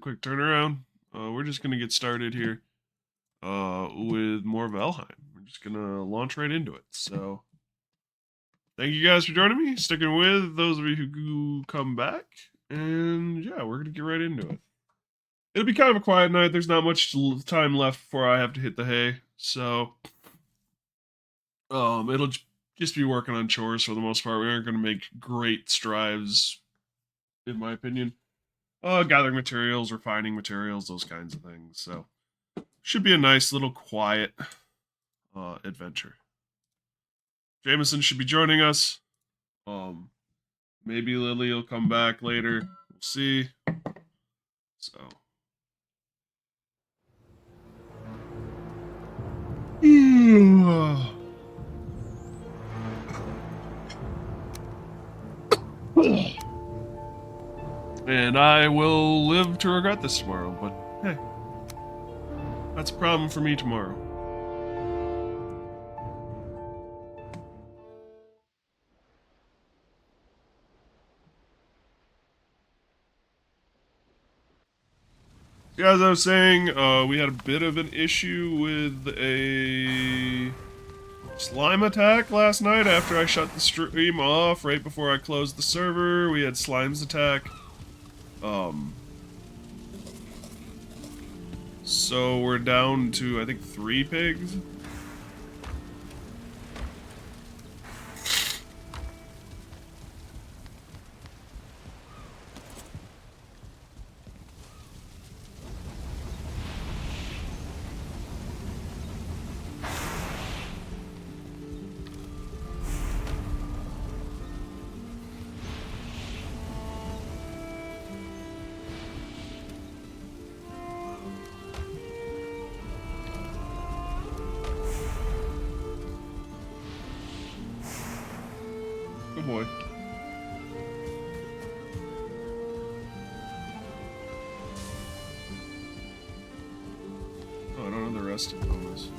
Quick turnaround. We're just gonna get started here with more Valheim. We're just gonna launch right into it. So, thank you guys for joining me, sticking with those of you who come back, and yeah, we're gonna get right into it. It'll be kind of a quiet night. There's not much time left before I have to hit the hay, so it'll just be working on chores for the most part. We aren't gonna make great strides, in my opinion. Gathering materials, refining materials, those kinds of things. So should be a nice little quiet adventure. Jameson should be joining us. Um, Maybe Lily will come back later. We'll see. So. And I will live to regret this tomorrow, but hey, that's a problem for me tomorrow. Yeah, as I was saying, we had a bit of an issue with a slime attack last night after I shut the stream off right before I closed the server. We had slimes attack. Um, so we're down to, I think, 3 pigs. Good boy. Oh, I don't know the rest of those.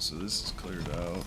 So this is cleared out.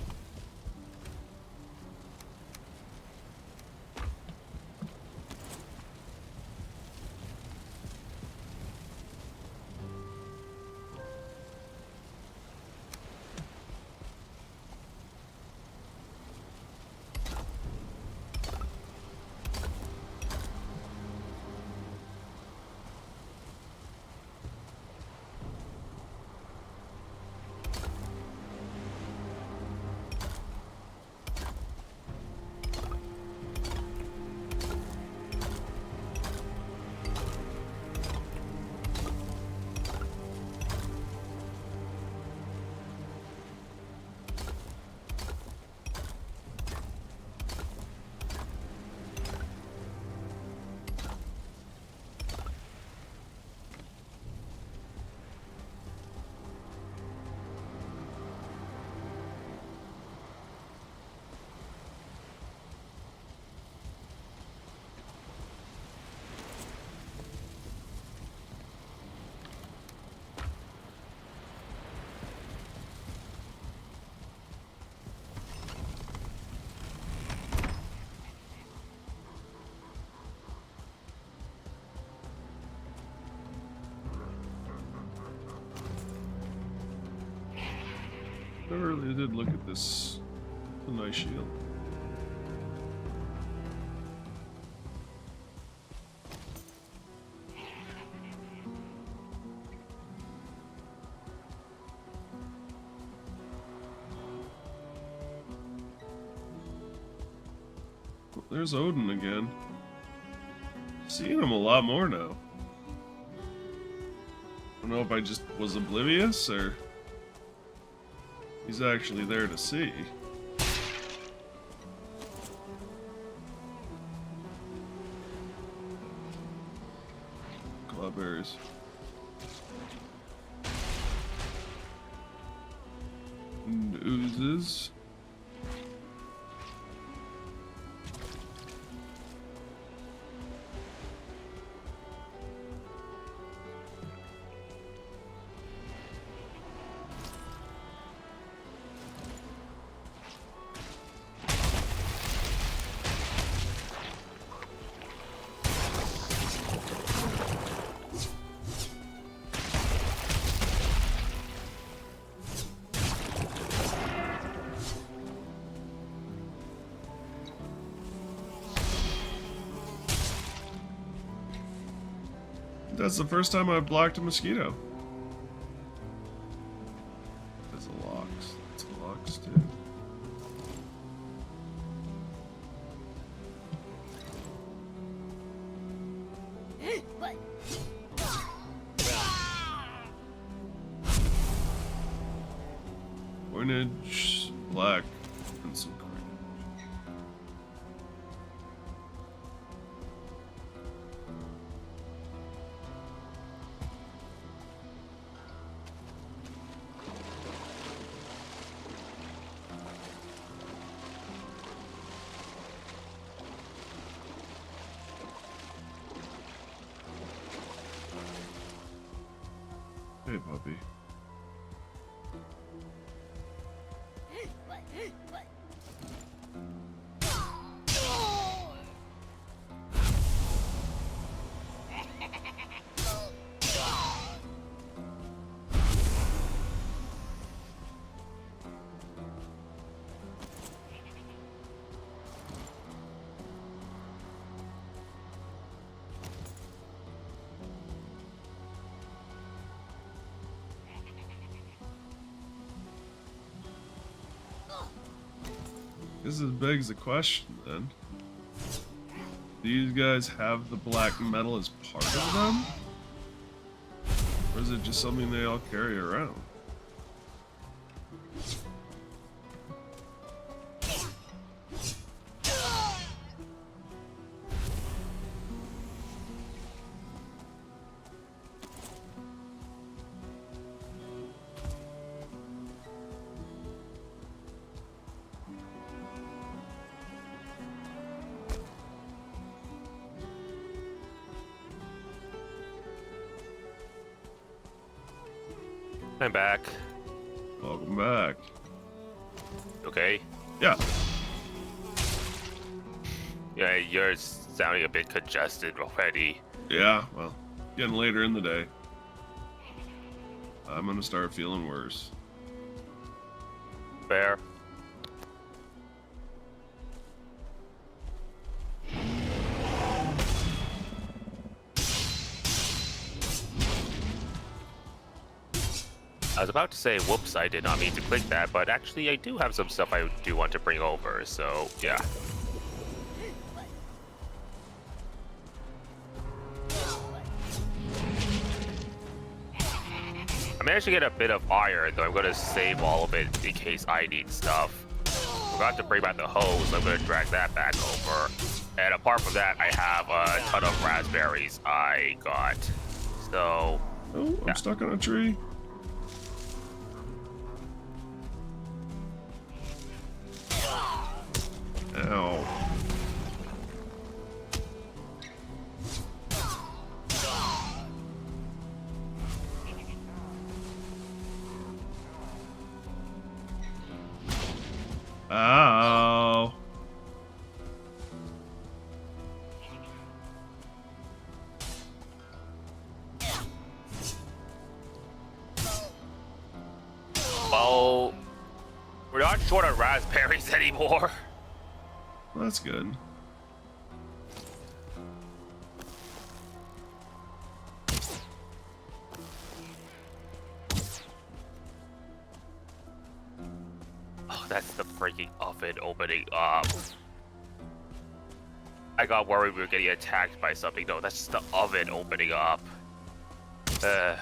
Never really did look at this. It's a nice shield. there's Odin again. Seeing him a lot more now. I don't know if I just was oblivious or he's actually there to see. Clubbers. And oozes. That's the first time I've blocked a mosquito. That's a locks. That's a locks too. Coinage, black, and some coinage. Hey, puppy. This begs the question then. Do these guys have the black metal as part of them? Or is it just something they all carry around? I'm back. Welcome back. Okay. Yeah. Yeah, you're sounding a bit congested already. Yeah, well, getting later in the day. I'm gonna start feeling worse. Fair. I was about to say, whoops, I did not mean to click that, but actually I do have some stuff I do want to bring over, so yeah. I managed to get a bit of iron, though I'm going to save all of it in case I need stuff. Forgot to bring back the hose, so I'm going to drag that back over. And apart from that, I have a ton of raspberries I got. So, oh, I'm stuck on a tree. Ow. Ow. well, we're not short on raspberries anymore. Well, that's good. Oh, that's the freaking oven opening up. I got worried we were getting attacked by something. No, that's just the oven opening up. Uh,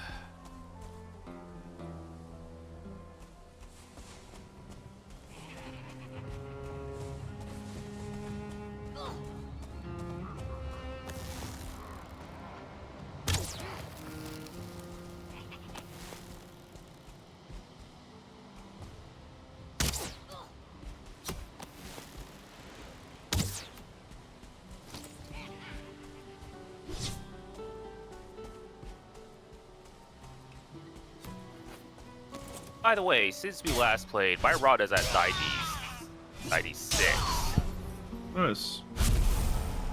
by the way, since we last played, my rod is at 96. Nice.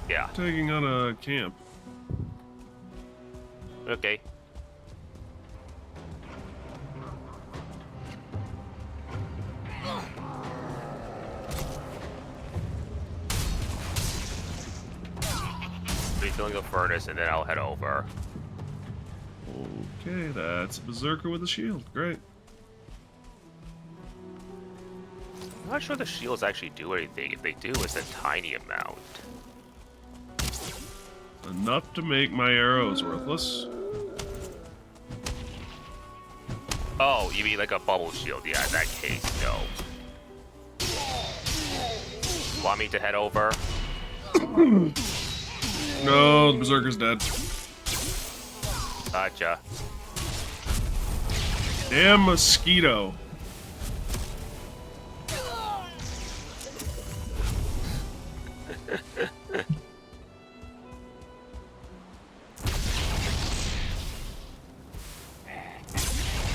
Yeah. Taking on a camp. Okay. Refilling the furnace, and then I'll head over. Okay, that's a berserker with a shield. Great. I'm not sure the shields actually do anything. If they do, it's a tiny amount. Enough to make my arrows worthless. Oh, you mean like a bubble shield? Yeah, in that case, no. Want me to head over? No, the berserker's dead. Gotcha. Damn mosquito.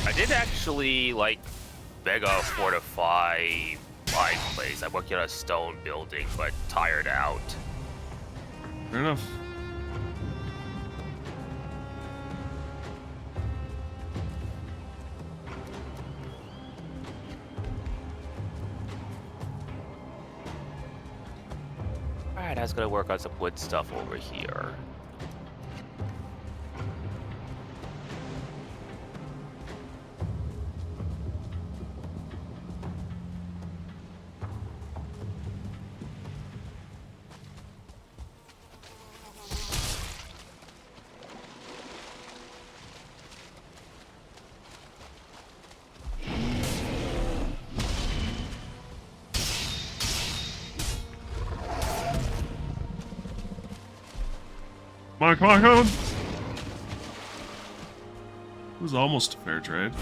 I did actually, like, mega fortify my place. I'm working on a stone building, but tired out. Fair enough. Alright, I was gonna work on some wood stuff over here. Come on, come on. It was almost a fair trade.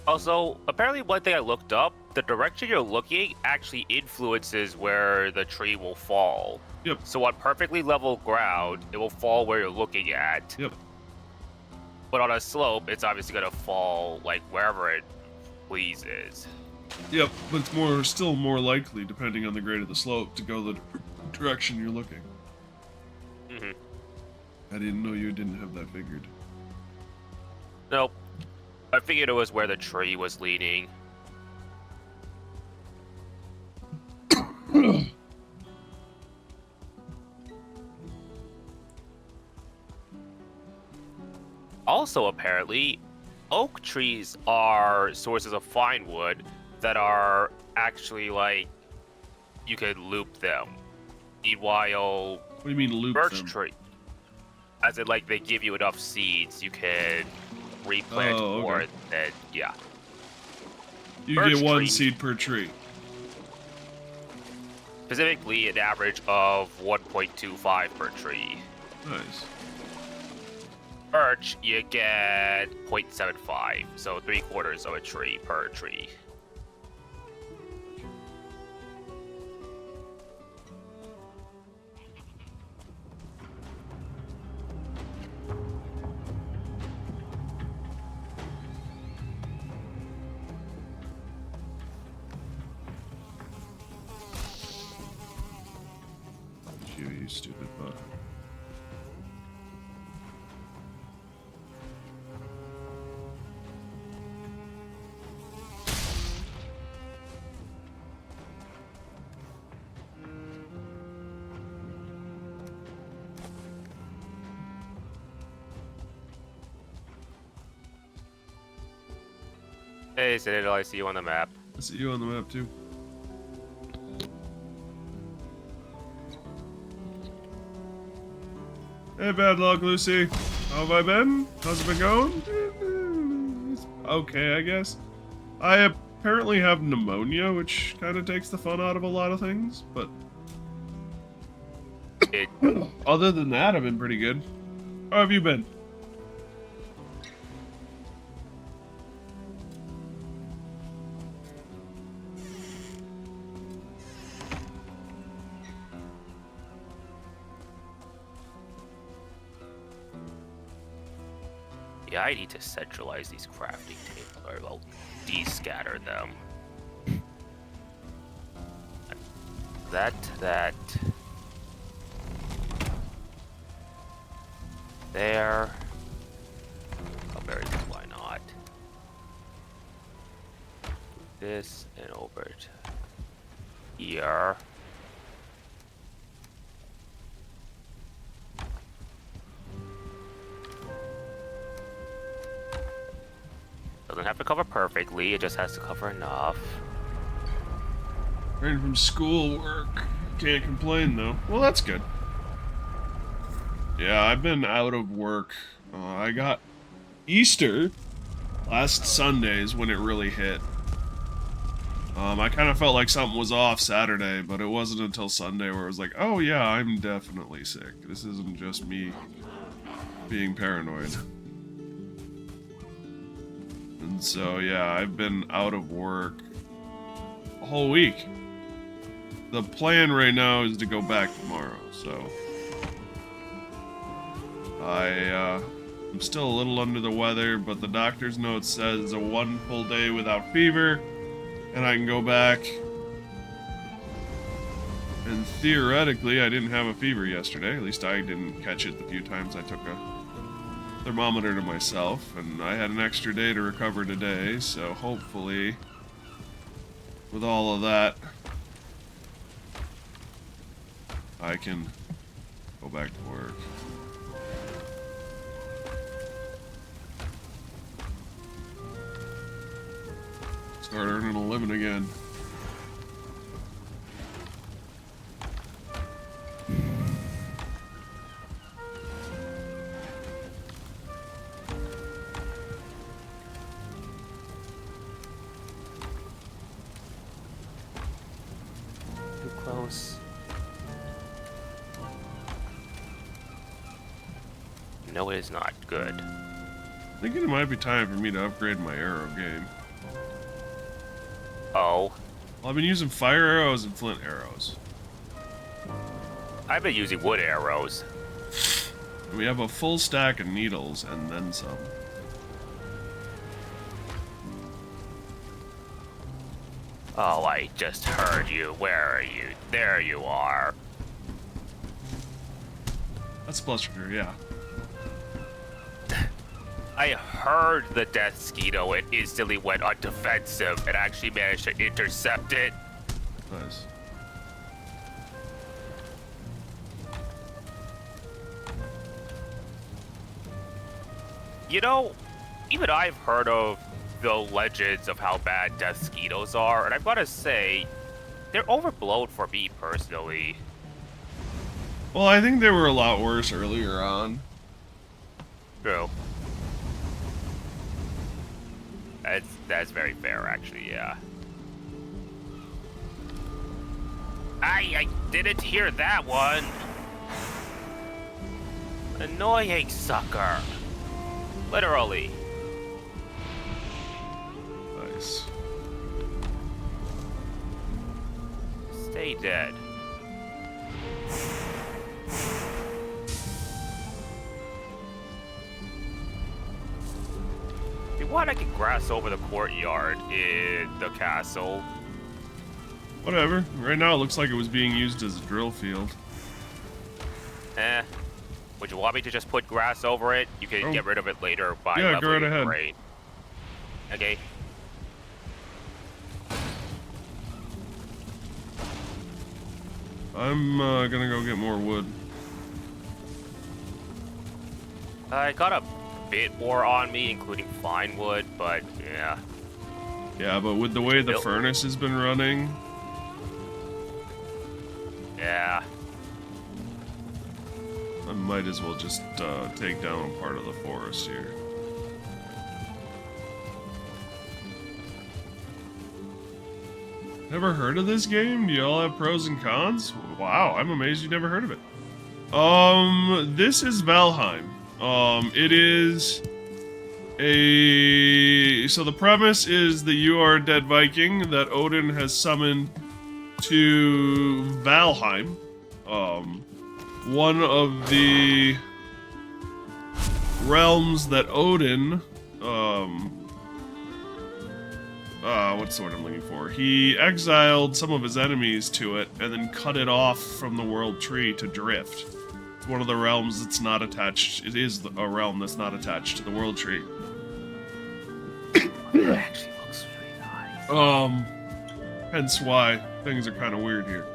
Also, apparently one thing I looked up, the direction you're looking actually influences where the tree will fall. Yep. So on perfectly level ground, it will fall where you're looking at. Yep. But on a slope, it's obviously going to fall, like, wherever it pleases. Yep, but it's still more likely, depending on the grade of the slope, to go the direction you're looking. Mm-hmm. I didn't know you didn't have that figured. Nope. I figured it was where the tree was leaning. Also, apparently, oak trees are sources of fine wood that are actually, like, you could loop them. Meanwhile, What do you mean loop birch them? tree, as in, like, they give you enough seeds, you can replant Oh, okay. more than, yeah. You Birch get one trees. seed per tree. Specifically, an average of 1.25 per tree. Nice. Birch, you get 0.75, so 3/4 of a tree per tree. You stupid bug. Hey, Citadel, I see you on the map. I see you on the map too. Hey, bad luck, Lucy. How have I been? How's it been going? It's okay, I guess. I apparently have pneumonia, which kind of takes the fun out of a lot of things, but It other than that, I've been pretty good. How have you been? Yeah, I need to centralize these crafting tables, or well, descatter them. That. There. Oh, very good, why not? This and over to here. Doesn't have to cover perfectly, it just has to cover enough. Ready from school work. Can't complain though. Well, that's good. Yeah, I've been out of work. I got Easter last Sunday is when it really hit. I kind of felt like something was off Saturday, but it wasn't until Sunday where it was like, oh yeah, I'm definitely sick. This isn't just me being paranoid. And so, yeah, I've been out of work a whole week. The plan right now is to go back tomorrow, so I'm still a little under the weather, but the doctor's note says a 1 full day without fever, and I can go back. And theoretically, I didn't have a fever yesterday. At least I didn't catch it the few times I took a thermometer to myself, and I had an extra day to recover today, so hopefully, with all of that, I can go back to work. Start earning a living again. Too close. No, it is not good. Thinking it might be time for me to upgrade my arrow game. Oh, Well, I've been using fire arrows and flint arrows. I've been using wood arrows. We have a full stack of needles and then some. Oh, I just heard you. Where are you? There you are. That's Bluster, yeah. I heard the death skeeto and instantly went on defensive and actually managed to intercept it. Nice. You know, even I've heard of the legends of how bad death skeetos are, and I've got to say, they're overblown for me personally. Well, I think they were a lot worse earlier on. True. That's very fair, actually, yeah. I didn't hear that one. Annoying sucker. Literally. Nice. Stay dead. If you want, I can grass over the courtyard in the castle. Whatever. Right now it looks like it was being used as a drill field. Eh. Would you want me to just put grass over it? You can get rid of it later by Yeah, go right leveling the ahead. terrain. Okay. I'm gonna go get more wood. I got a bit more on me, including fine wood, but yeah. Yeah, but with the way the furnace has been running... Yeah. I might as well just take down a part of the forest here. Never heard of this game? Do y'all have pros and cons? Wow, I'm amazed you never heard of it. This is Valheim. It is so the premise is that you are a dead Viking that Odin has summoned to Valheim. One of the realms that Odin, what's the word I'm looking for? He exiled some of his enemies to it and then cut it off from the world tree to drift. It's one of the realms that's not attached. It is a realm that's not attached to the world tree. It actually looks really nice. Hence why things are kind of weird here.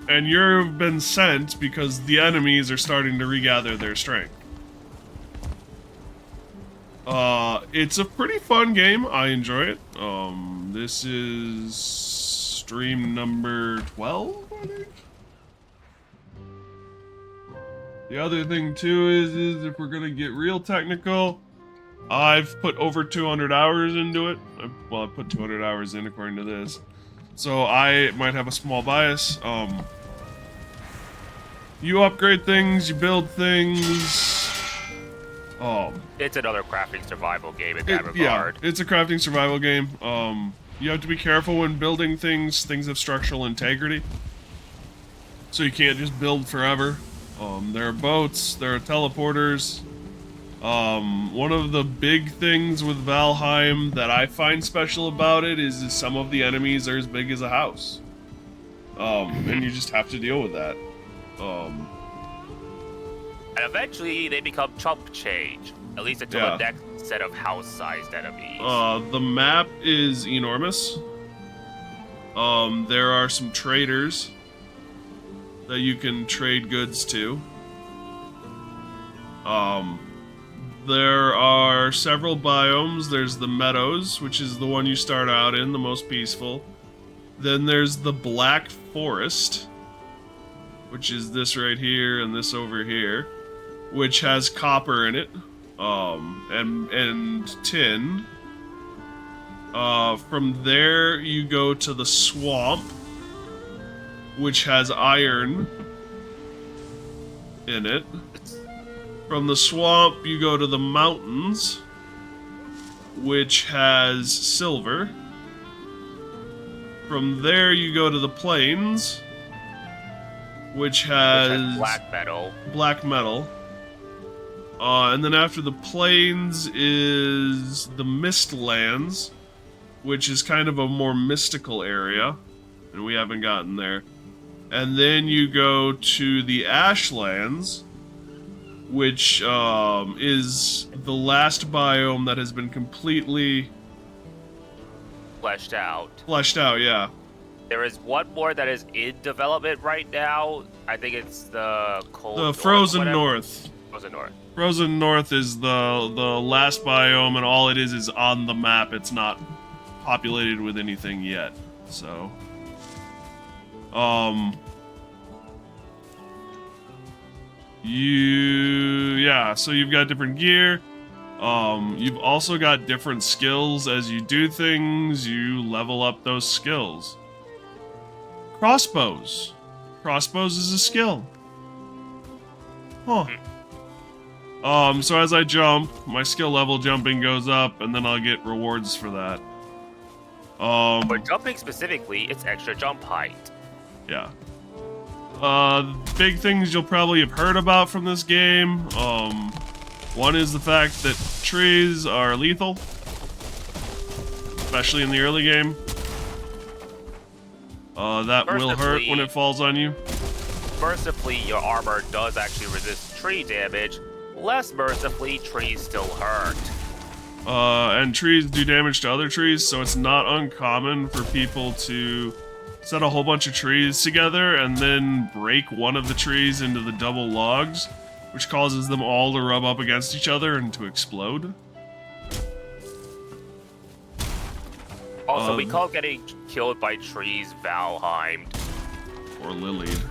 And you've been sent because the enemies are starting to regather their strength. It's a pretty fun game. I enjoy it. This is stream number 12, I think. The other thing too is if we're gonna get real technical, I've put over 200 hours into it. Well, I put 200 hours in according to this. So I might have a small bias. You upgrade things, you build things. It's another crafting survival game in that regard. Yeah, it's a crafting survival game. You have to be careful when building things. Things have structural integrity. So you can't just build forever. There are boats, there are teleporters. One of the big things with Valheim that I find special about it is some of the enemies are as big as a house. And you just have to deal with that. And eventually they become chump change, at least until the next set of house-sized enemies. The map is enormous. There are some traders that you can trade goods to. There are several biomes. There's the meadows, which is the one you start out in, the most peaceful. Then there's the Black Forest, which is this right here and this over here, which has copper in it, and tin. From there, you go to the swamp, which has iron in it. From the swamp, you go to the mountains, which has silver. From there, you go to the plains, which has black metal. And then after the plains is the Mistlands, which is kind of a more mystical area, and we haven't gotten there. And then you go to the Ashlands, which is the last biome that has been completely fleshed out. Fleshed out, yeah. There is one more that is in development right now. I think it's the cold. The Frozen North. Frozen North. Frozen North is the last biome, and all it is on the map. It's not populated with anything yet. So, so you've got different gear. You've also got different skills. As you do things, you level up those skills. Crossbows. Crossbows is a skill. Huh. So as I jump, my skill level jumping goes up, and then I'll get rewards for that. For jumping specifically, it's extra jump height. Yeah. Big things you'll probably have heard about from this game. One is the fact that trees are lethal, especially in the early game. That will hurt when it falls on you. Mercifully, your armor does actually resist tree damage. Less mercifully, trees still hurt. And trees do damage to other trees, so it's not uncommon for people to set a whole bunch of trees together and then break one of the trees into the double logs, which causes them all to rub up against each other and to explode. Also, we call getting killed by trees Valheim. Or Lilied.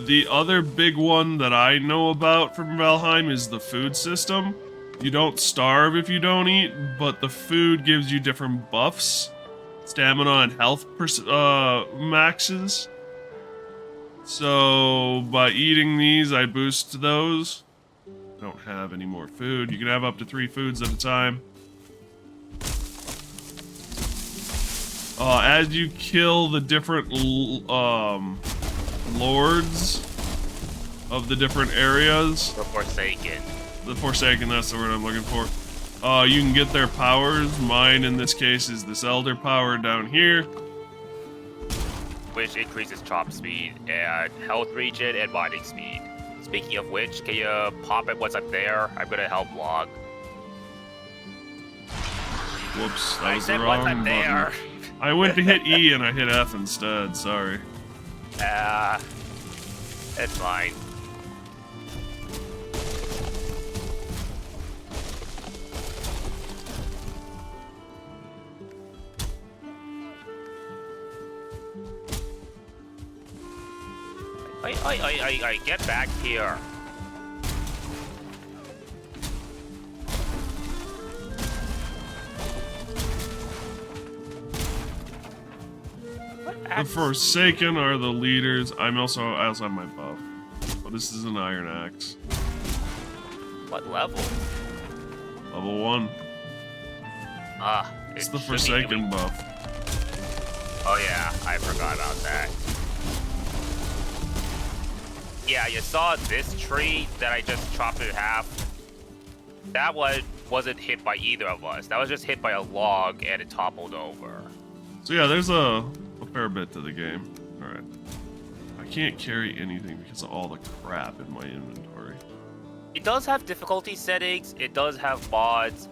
The other big one that I know about from Valheim is the food system. You don't starve if you don't eat, but the food gives you different buffs. Stamina and health maxes. So by eating these, I boost those. I don't have any more food. You can have up to 3 foods at a time. As you kill the different lords of the different areas. The Forsaken. The Forsaken, that's the word I'm looking for. You can get their powers. Mine, in this case, is this Elder power down here. Which increases chop speed and health regen and mining speed. Speaking of which, can you pop it once I'm there? I'm gonna help log. Whoops, that I was said the once wrong I'm button. there. I went to hit E and I hit F instead, sorry. It's fine. I get back here. The Forsaken are the leaders. I also have my buff. But this is an iron axe. What level? Level 1. It's the Forsaken buff. Oh yeah, I forgot about that. Yeah, you saw this tree that I just chopped in half? That one wasn't hit by either of us. That was just hit by a log and it toppled over. So yeah, there's a fair bit to the game. Alright. I can't carry anything because of all the crap in my inventory. It does have difficulty settings, it does have mods.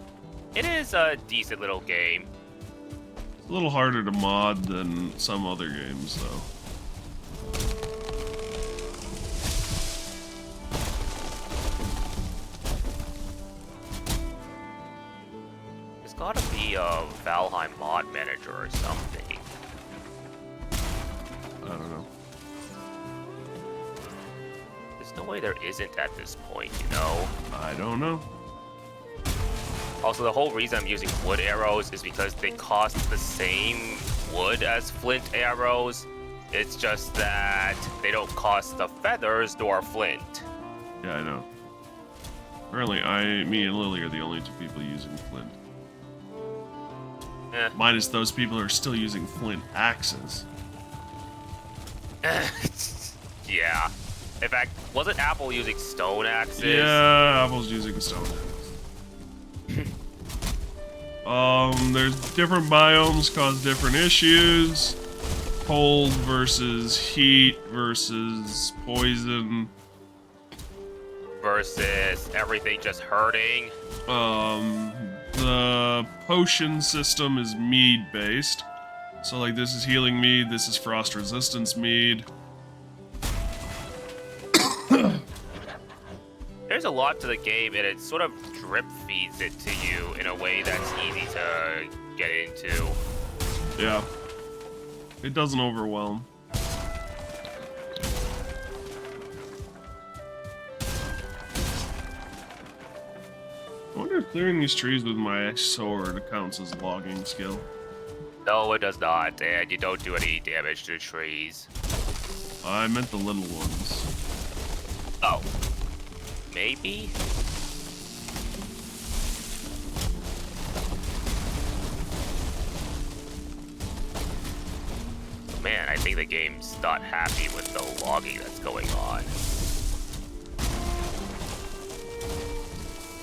It is a decent little game. It's a little harder to mod than some other games, though. There's gotta be a Valheim mod manager or something. I don't know. There's no way there isn't at this point, you know? I don't know. Also, the whole reason I'm using wood arrows is because they cost the same wood as flint arrows. It's just that they don't cost the feathers nor flint. Yeah, I know. Apparently, me and Lily are the only 2 people using flint. Minus those people who are still using flint axes. Yeah. In fact, wasn't Apple using stone axes? Yeah, Apple's using stone axes. There's different biomes cause different issues. Cold versus heat versus poison. Versus everything just hurting. The potion system is mead based. So like this is healing mead, this is frost resistance mead. There's a lot to the game, and it sort of drip feeds it to you in a way that's easy to get into. Yeah. It doesn't overwhelm. I wonder if clearing these trees with my sword counts as logging skill. No, it does not, and you don't do any damage to trees. I meant the little ones. Oh. Maybe? Man, I think the game's not happy with the logging that's going on.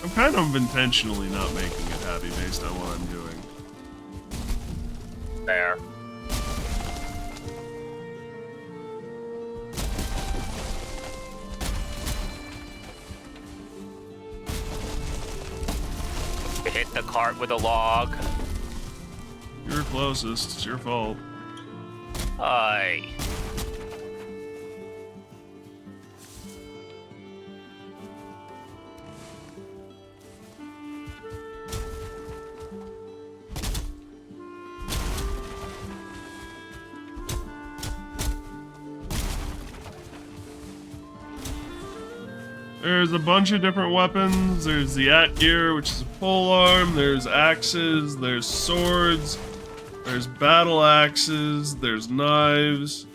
I'm kind of intentionally not making it happy based on what I'm doing. There. Hit the cart with a log. You're closest. It's your fault. Hi. There's a bunch of different weapons. There's the Atgear, which is a polearm. There's axes. There's swords. There's battle axes. There's knives.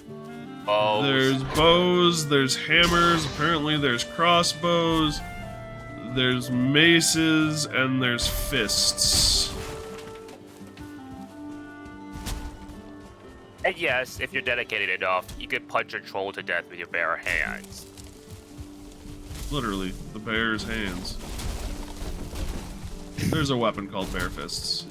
There's bows. There's hammers. Apparently, there's crossbows. There's maces, and there's fists. And yes, if you're dedicated enough, you could punch a troll to death with your bare hands. Literally, the bear's hands. There's a weapon called bear fists.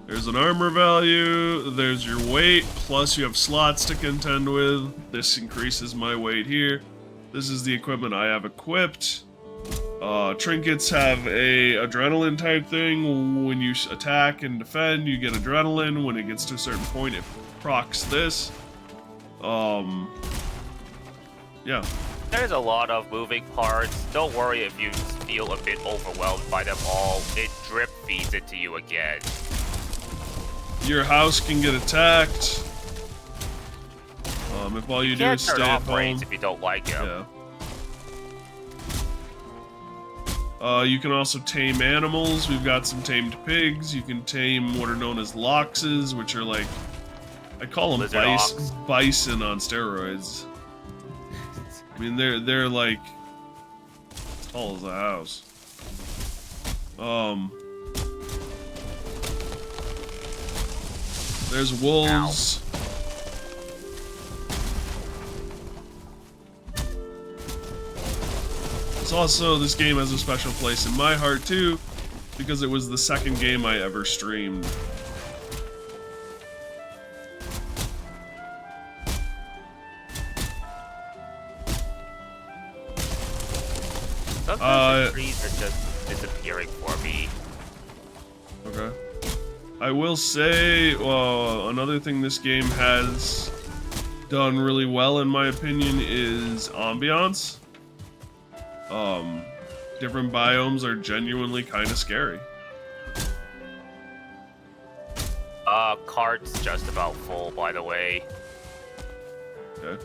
There's an armor value, there's your weight, plus you have slots to contend with. This increases my weight here. This is the equipment I have equipped. Trinkets have a adrenaline type thing. When you attack and defend, you get adrenaline. When it gets to a certain point, it procs this. Yeah. There's a lot of moving parts. Don't worry if you feel a bit overwhelmed by them all. It drip feeds it to you again. Your house can get attacked. If all you do is stay at home. If you don't like it. Yeah. You can also tame animals. We've got some tamed pigs. You can tame what are known as loxes, which are like, I call them bison on steroids. I mean, they're like as tall as a house. There's wolves. It's also, this game has a special place in my heart too, because it was the second game I ever streamed. Sometimes the trees are just disappearing for me. Okay. I will say, well, another thing this game has done really well, in my opinion, is ambiance. Different biomes are genuinely kind of scary. Cart's just about full, by the way. Okay.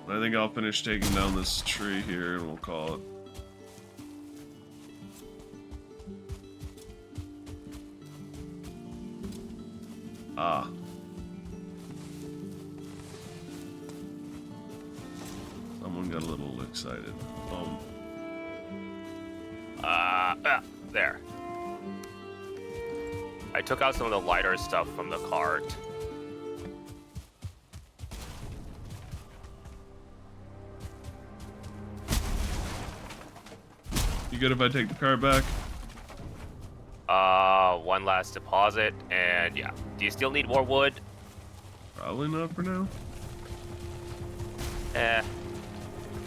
I think I'll finish taking down this tree here and we'll call it. Ah. Someone got a little excited. There. I took out some of the lighter stuff from the cart. You good if I take the cart back? One last deposit, and yeah. Do you still need more wood? Probably not for now.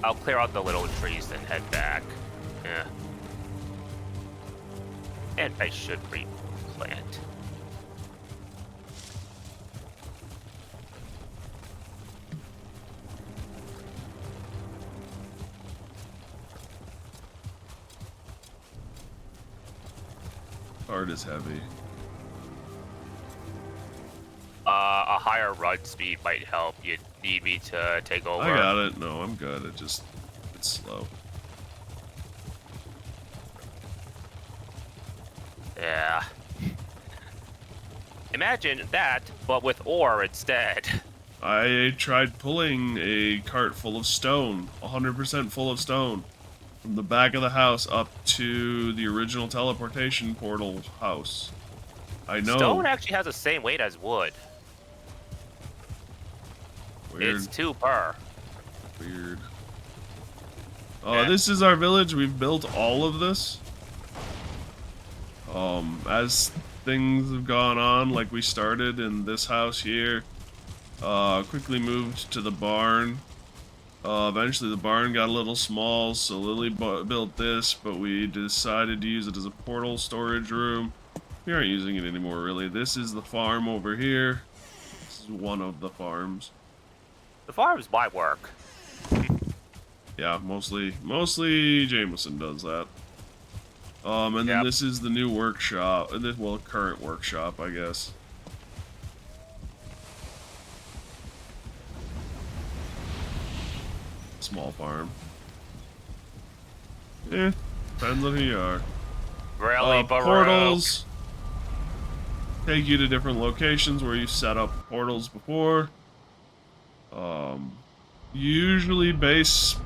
I'll clear out the little trees, then head back. Yeah. And I should replant. Cart is heavy. A higher run speed might help. You need me to take over? I got it. No, I'm good. It's slow. Yeah. Imagine that, but with ore instead. I tried pulling a cart full of stone, 100% full of stone, from the back of the house up to the original teleportation portal house. I know. Stone actually has the same weight as wood. Weird. It's 2 per. Weird. This is our village. We've built all of this. As things have gone on, like we started in this house here, quickly moved to the barn. Eventually the barn got a little small, so Lily built this, but we decided to use it as a portal storage room. We aren't using it anymore, really. This is the farm over here. This is one of the farms. The farm's my work. Yeah, mostly Jameson does that. And then this is the new workshop. Well, current workshop, I guess. small farm. Depends on who you are. Really, Baroque? Portals take you to different locations where you set up portals before. Usually base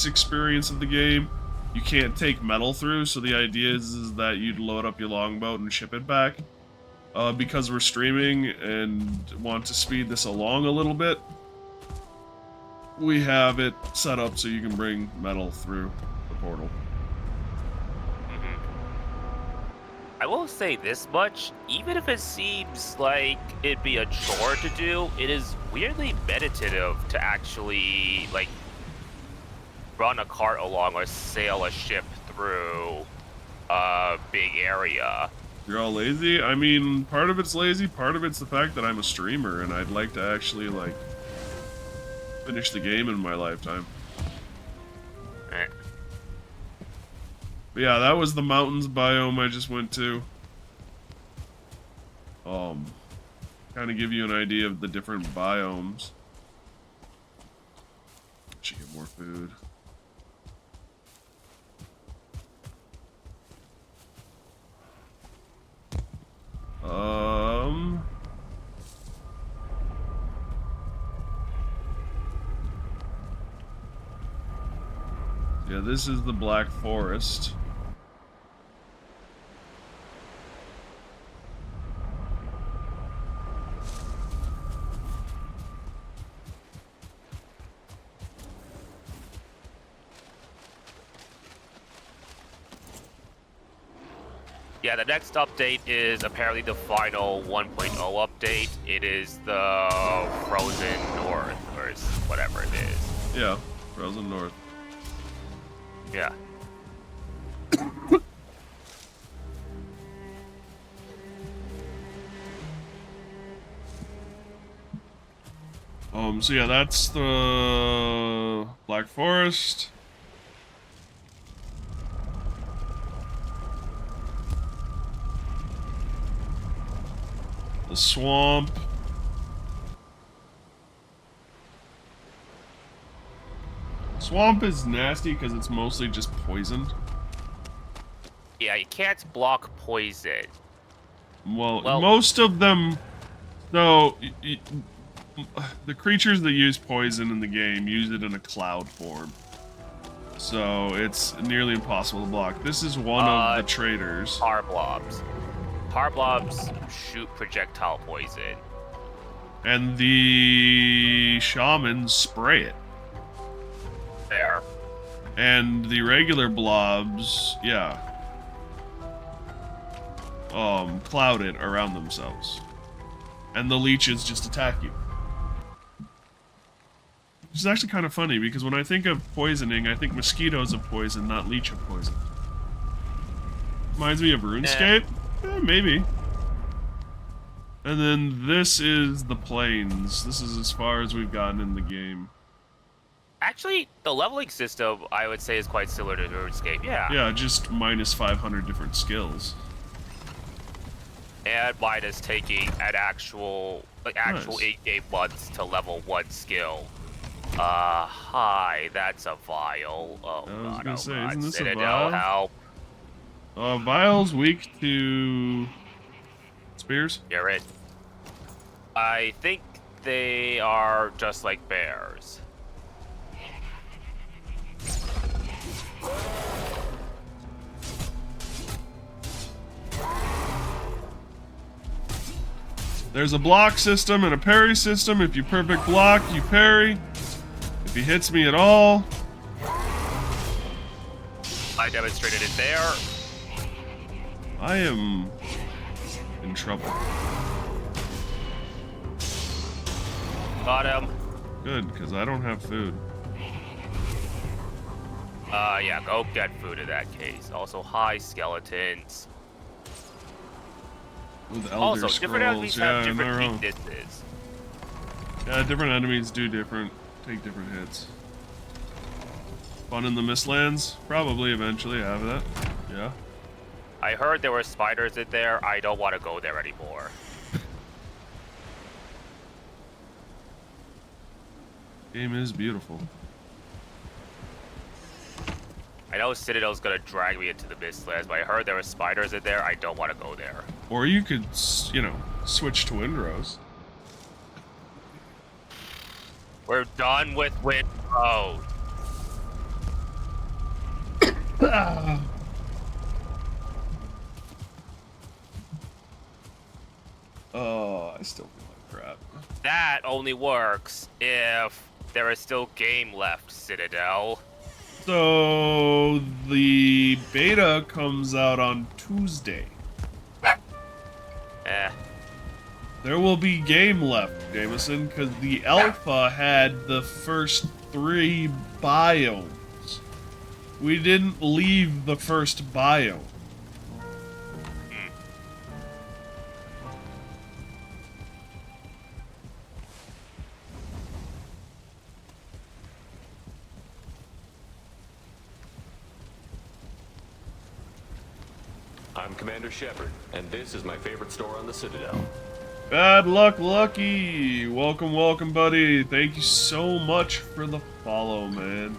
experience of the game, you can't take metal through, so the idea is that you'd load up your longboat and ship it back. Because we're streaming and want to speed this along a little bit, we have it set up so you can bring metal through the portal. I will say this much, even if it seems like it'd be a chore to do, it is weirdly meditative to actually, like, run a cart along or sail a ship through a big area. You're all lazy? I mean, part of it's lazy, part of it's the fact that I'm a streamer and I'd like to actually, like, finish the game in my lifetime. But yeah, that was the mountains biome I just went to. Kind of give you an idea of the different biomes. Should get more food. Yeah, this is the Black Forest. Yeah, the next update is apparently the final 1.0 update. It is the Frozen North, or whatever it is. Yeah, Frozen North. Yeah. So yeah, that's the Black Forest. The swamp. Swamp is nasty because it's mostly just poison. Yeah, you can't block poison. Well, most of them, though, the creatures that use poison in the game use it in a cloud form. So it's nearly impossible to block. This is one of the traders. Tar blobs. Tar blobs shoot projectile poison. And the shamans spray it. There. And the regular blobs, yeah, cloud it around themselves. And the leeches just attack you. Which is actually kind of funny, because when I think of poisoning, I think mosquitoes of poison, not leech of poison. Reminds me of RuneScape? Maybe. And then this is the plains. This is as far as we've gotten in the game. Actually, the leveling system, I would say, is quite similar to RuneScape, yeah. Yeah, just minus 500 different skills. And minus taking an actual Nice. in-game months to level 1 skill. Hi, that's a vial. Oh, I was God, gonna say, God. isn't this a Citadel, vial? help. Vial's weak to spears? You're it. I think they are just like bears. There's a block system and a parry system. If you perfect block, you parry. If he hits me at all... I demonstrated it there. I am in trouble. Got him. Good, because I don't have food. Yeah, go get food in that case. Also, hi, skeletons. With Elder Also, Scrolls, different enemies have yeah, different am I wrong? weaknesses. Yeah, different enemies do take different hits. Fun in the Mistlands? Probably eventually have that. Yeah. I heard there were spiders in there. I don't want to go there anymore. Game is beautiful. I know Citadel's gonna drag me into the Mistlands, but I heard there were spiders in there. I don't want to go there. Or you could, you know, switch to Windrose. We're done with Windrose. Oh, I still feel like crap. That only works if there is still game left, Citadel. So the beta comes out on Tuesday. Eh. There will be game left, Jameson, because the alpha had the first 3 biomes. We didn't leave the first biome. I'm Commander Shepard, and this is my favorite store on the Citadel. Bad luck, Lucky. Welcome, welcome, buddy. Thank you so much for the follow, man.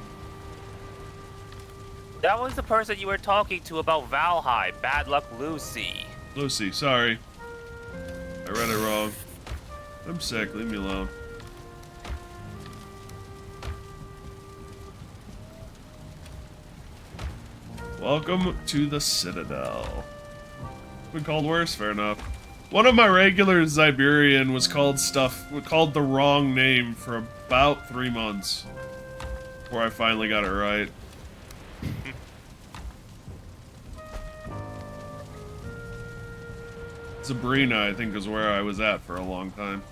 That was the person you were talking to about Valheim. Bad luck, Lucy. Lucy, sorry. I read it wrong. I'm sick. Leave me alone. Welcome to the Citadel. Been called worse, fair enough. One of my regulars, Siberian, was called the wrong name for about 3 months. Before I finally got it right. Sabrina, I think, is where I was at for a long time.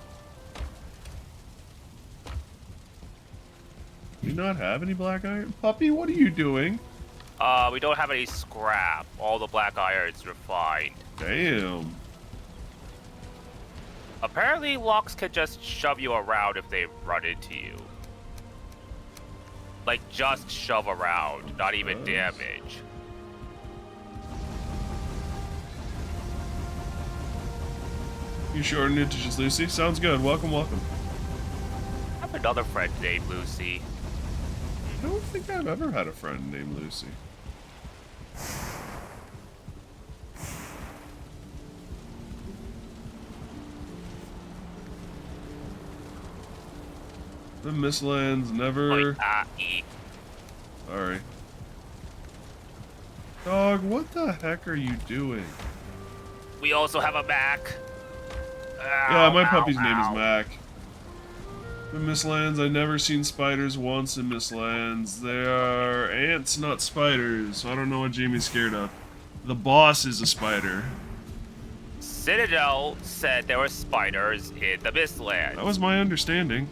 Do you not have any black iron? Puppy, what are you doing? We don't have any scrap. All the black irons are fine. Damn. Apparently, locks can just shove you around if they run into you. Like, just shove around, not even damage. You shortened it to just Lucy? Sounds good. Welcome, welcome. I have another friend named Lucy. I don't think I've ever had a friend named Lucy. The Mistlands never... Sorry. Dog, what the heck are you doing? We also have a Mac. Yeah, my puppy's name is Mac. The Mistlands, I've never seen spiders once in Mistlands. They are ants, not spiders, so I don't know what Jamie's scared of. The boss is a spider. Citadel said there were spiders in the Mistlands. That was my understanding.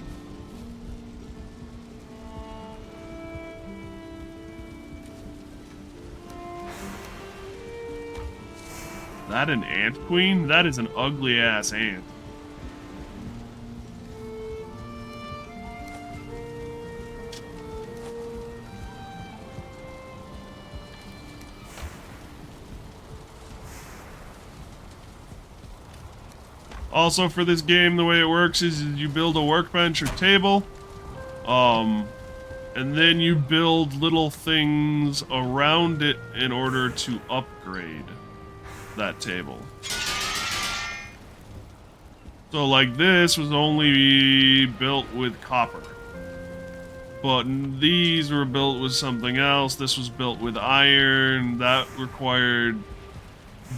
That an ant queen? That is an ugly ass ant. Also, for this game, the way it works is you build a workbench or table, and then you build little things around it in order to upgrade that table. So, like, this was only built with copper, but these were built with something else. This was built with iron. That required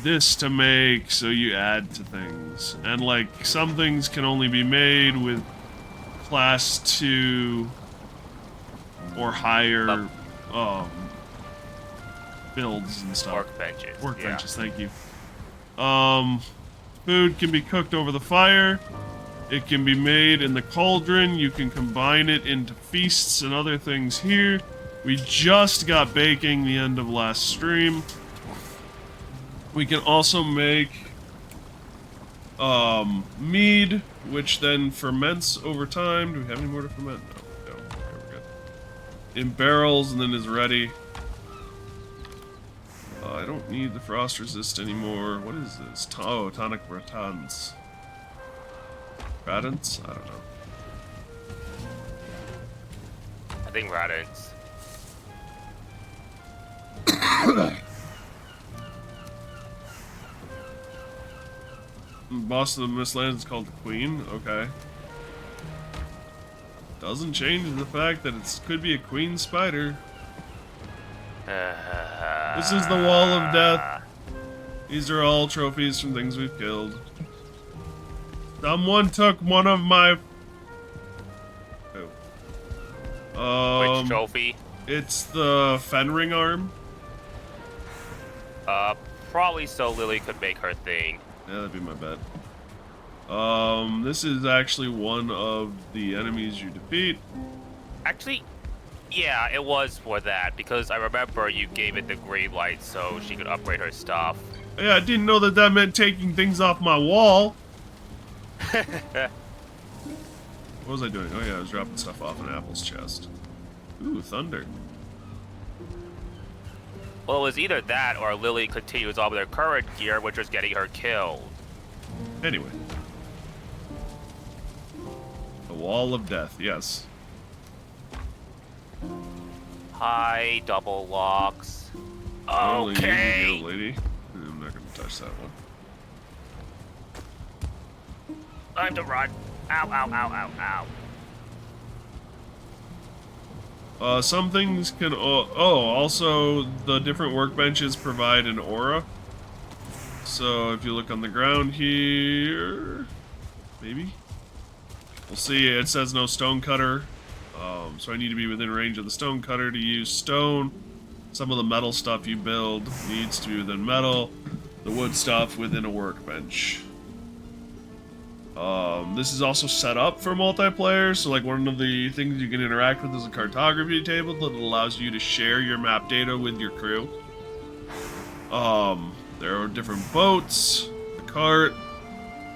this to make, so you add to things. And like, some things can only be made with class 2 or higher builds and stuff. Workbenches. Workbenches, thank you. Food can be cooked over the fire. It can be made in the cauldron. You can combine it into feasts and other things here. We just got baking the end of last stream. We can also make mead, which then ferments over time. Do we have any more to ferment? No, we don't. Okay, we're good. In barrels, and then is ready. I don't need the frost resist anymore. What is this? Oh, tonic ratans. Radents? I don't know. I think radents. Boss of the Mistlands is called the Queen. Okay. Doesn't change the fact that it could be a queen spider. This is the Wall of Death. These are all trophies from things we've killed. Someone took one of my... Which trophy? It's the Fenring arm. Probably so Lily could make her thing. Yeah, that'd be my bet. This is actually one of the enemies you defeat. Actually, yeah, it was for that, because I remember you gave it the green light so she could upgrade her stuff. Yeah, I didn't know that that meant taking things off my wall. What was I doing? Oh yeah, I was dropping stuff off in Apple's chest. Ooh, thunder. Well, it was either that or Lily continues on with her current gear, which was getting her killed. Anyway. The Wall of Death, yes. Hi, double locks. Only Okay. you, lady. I'm not gonna touch that one. Time to run. Ow, ow, ow, ow, ow. Some things can... also, the different workbenches provide an aura. So, if you look on the ground here... Maybe? We'll see, it says no stone cutter. So I need to be within range of the stone cutter to use stone. Some of the metal stuff you build needs to be within metal. The wood stuff within a workbench. This is also set up for multiplayer, so like one of the things you can interact with is a cartography table that allows you to share your map data with your crew. There are different boats, the cart,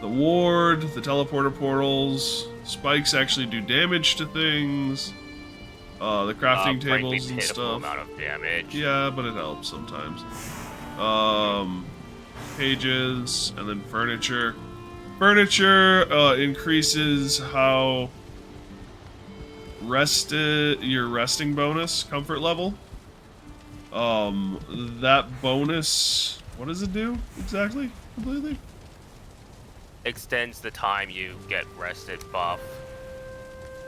the ward, the teleporter portals. Spikes actually do damage to things. The crafting tables and stuff. Amount of damage. Yeah, but it helps sometimes. Pages, and then furniture. Furniture increases how your resting bonus, comfort level. That bonus, what does it do exactly? Completely? Extends the time you get rested buff.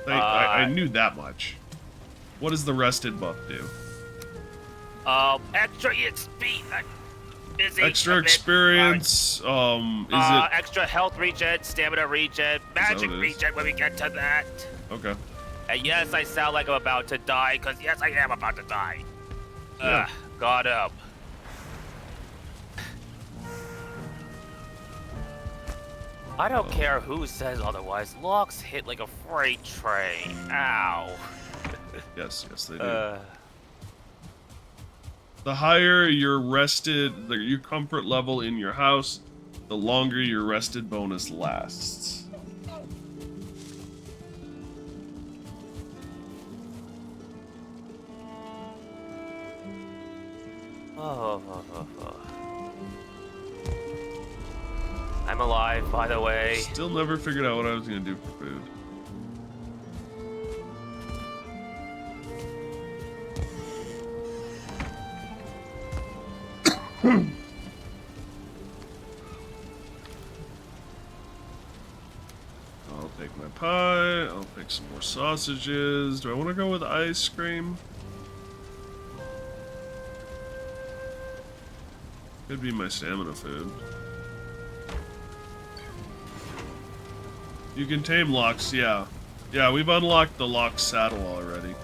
I knew that much. What does the rested buff do? Extra speed. Extra experience. Is it extra health regen, stamina regen, magic regen when we get to that. okay? And yes, I sound like I'm about to die, because yes, I am about to die. Yeah. Got up. I don't care who says otherwise. Locks hit like a freight train. Ow. Yes, they do. The higher your your comfort level in your house, the longer your rested bonus lasts. I'm alive, by the way. Still never figured out what I was gonna do for food. I'll take my pie, I'll pick some more sausages. Do I want to go with ice cream? Could be my stamina food. You can tame Locks, yeah. Yeah, we've unlocked the Locks saddle already.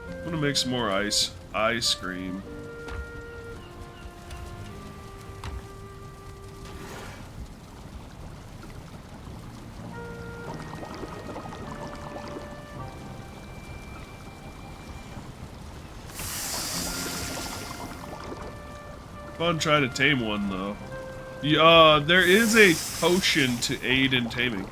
I'm gonna make some more ice cream. Fun trying to tame one though. There is a potion to aid in taming.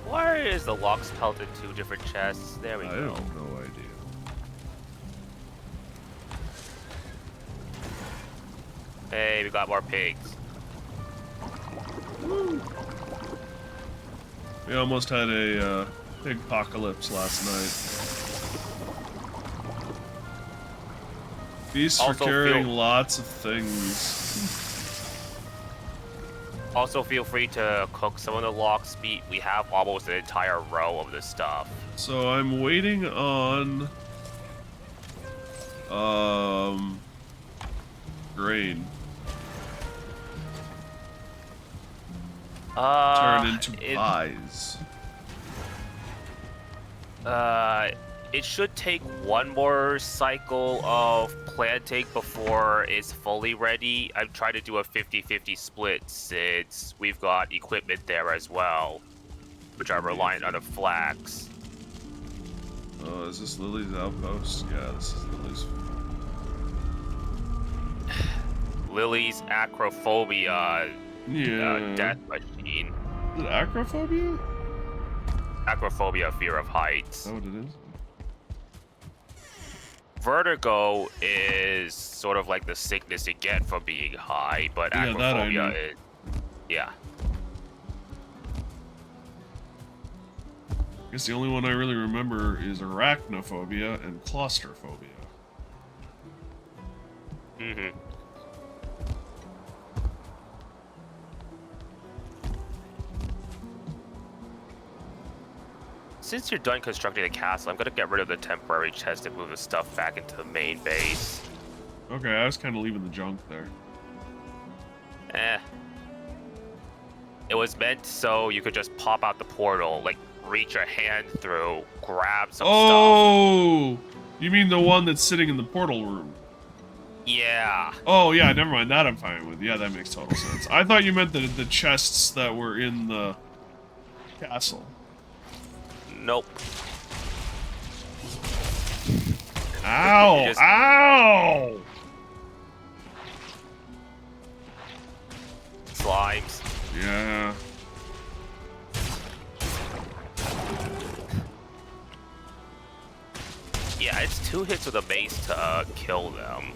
Why is the locks held in two different chests? There we go. I have no idea. Hey, we got more pigs. Woo. We almost had a big apocalypse last night. Feast for Also carrying feel- lots of things. Also, feel free to cook some of the logs meat. We have almost an entire row of this stuff. So I'm waiting on grain. Turn into pies. It should take one more cycle of planting before it's fully ready. I'm trying to do a 50-50 split since we've got equipment there as well, which are reliant on the flax. Oh, is this Lily's outpost? Yeah, this is Lily's. Lily's acrophobia Yeah. death machine. Is it acrophobia? Acrophobia, fear of Is heights. that what it is? Vertigo is sort of like the sickness you get from being high, but Yeah, that I acrophobia knew. is, yeah. I guess the only one I really remember is arachnophobia and claustrophobia. Mm-hmm. Since you're done constructing the castle, I'm gonna get rid of the temporary chest and move the stuff back into the main base. Okay, I was kind of leaving the junk there. Eh. It was meant so you could just pop out the portal, like reach your hand through, grab some stuff. Oh! You mean the one that's sitting in the portal room? Yeah. Oh, yeah, never mind. That I'm fine with. Yeah, that makes total sense. I thought you meant the chests that were in the castle. Nope. Ow! Just- Ow! Slimes. Yeah. Yeah, it's 2 hits with a mace to kill them.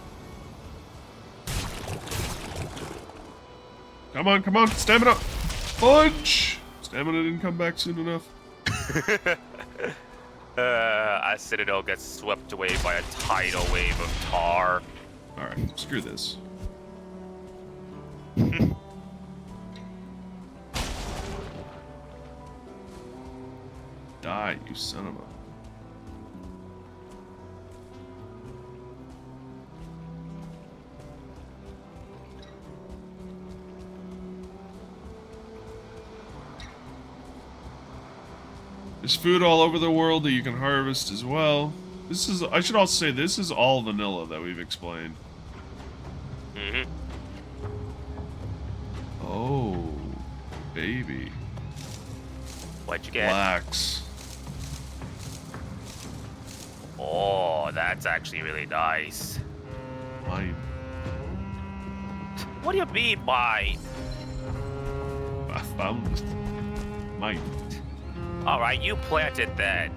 Come on, stamina! Punch! Stamina didn't come back soon enough. Our citadel gets swept away by a tidal wave of tar. Alright, screw this. Die, you son of a... There's food all over the world that you can harvest as well. This is, I should also say, this is all vanilla that we've explained. Mm-hmm. Oh, baby. What'd you get? Flax. Oh, that's actually really nice. Mine. What do you mean by? I found this. Mine. Alright, you plant it then.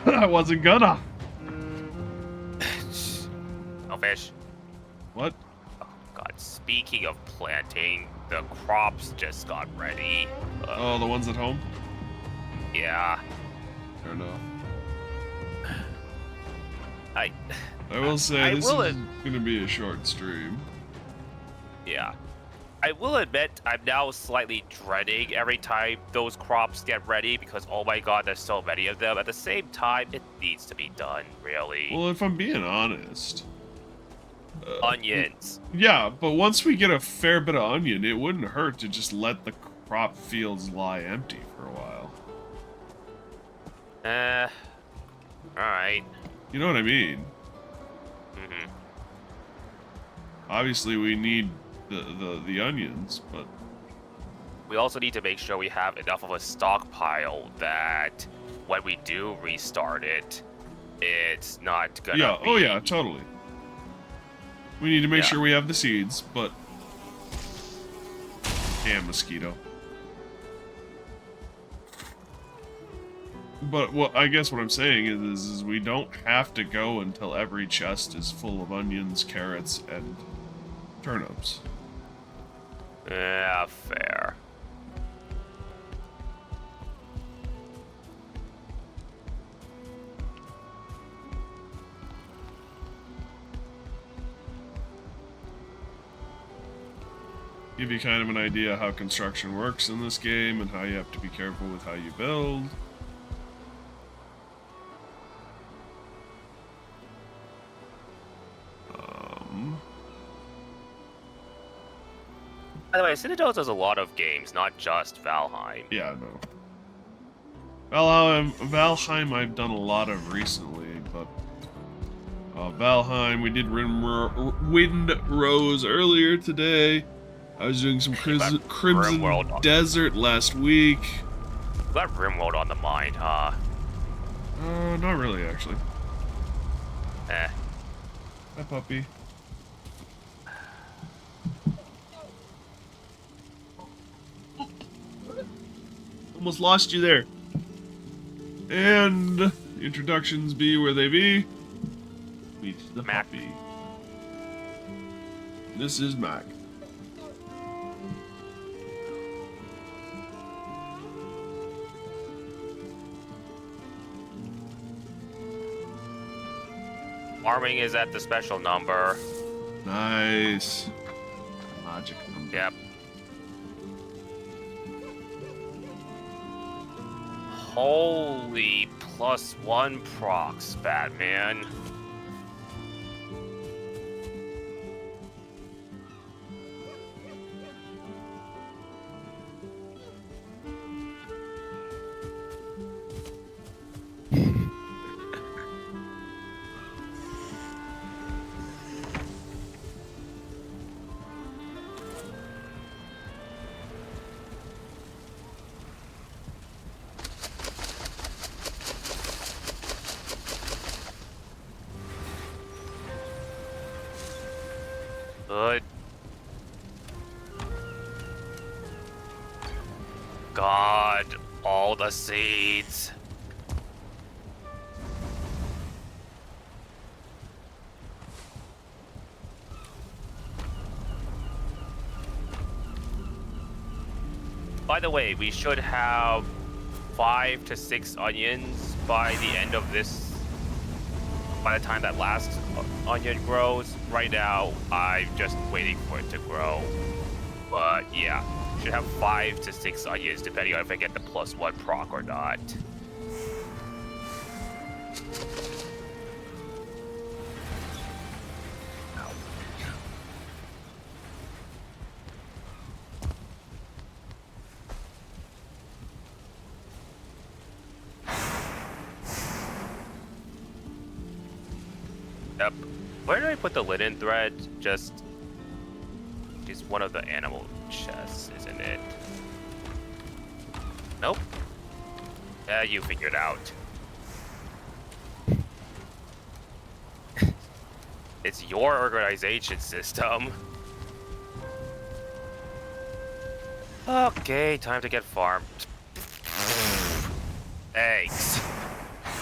I wasn't gonna. No fish. What? Oh, God, speaking of planting, the crops just got ready. Oh, the ones at home? Yeah. Fair enough. I will say, I this will is gonna be a short stream. Yeah. I will admit, I'm now slightly dreading every time those crops get ready because, oh my god, there's so many of them. At the same time, it needs to be done, really. Well, if I'm being honest... Onions. Yeah, but once we get a fair bit of onion, it wouldn't hurt to just let the crop fields lie empty for a while. Alright. You know what I mean? Mm-hmm. Obviously, we need the onions, but... We also need to make sure we have enough of a stockpile that when we do restart it, it's not gonna Yeah, be... oh yeah, totally. We need to make Yeah. sure we have the seeds, but... Damn, mosquito. But what I guess what I'm saying is we don't have to go until every chest is full of onions, carrots, and turnips. Yeah, fair. give you kind of an idea how construction works in this game and how you have to be careful with how you build. By the way, Citadel does a lot of games, not just Valheim. Yeah, no. Valheim I've done a lot of recently, but Valheim, we did Wind Rose earlier today. I was doing some Crimson RimWorld. Desert last week. You got RimWorld on the mind, huh? Not really, actually. Eh. Hi, puppy. Almost lost you there. And introductions be where they be. Meet the Mac. puppy. This is Mac. Farming is at the special number. Nice. Magic number. Yep. Holy +1 procs, Batman. Good. God, all the seeds. By the way, we should have 5 to 6 onions by the end of this. By the time that last onion grows. Right now, I'm just waiting for it to grow. But yeah, should have 5 to 6 onions depending on if I get the +1 proc or not. Yep. Where do I put the linen thread? Just one of the animal chests, isn't it? Nope. Yeah, you figured out. It's your organization system. Okay, time to get farmed. Thanks.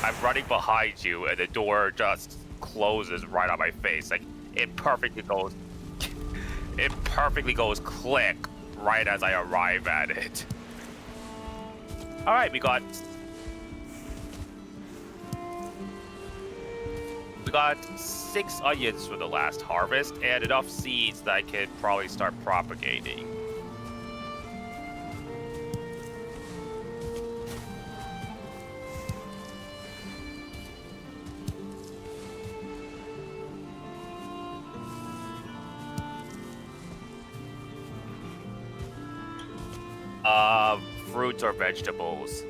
I'm running behind you and the door just closes right on my face. Like, it perfectly goes click right as I arrive at it. Alright, we got 6 onions for the last harvest and enough seeds that I can probably start propagating. Fruits or vegetables.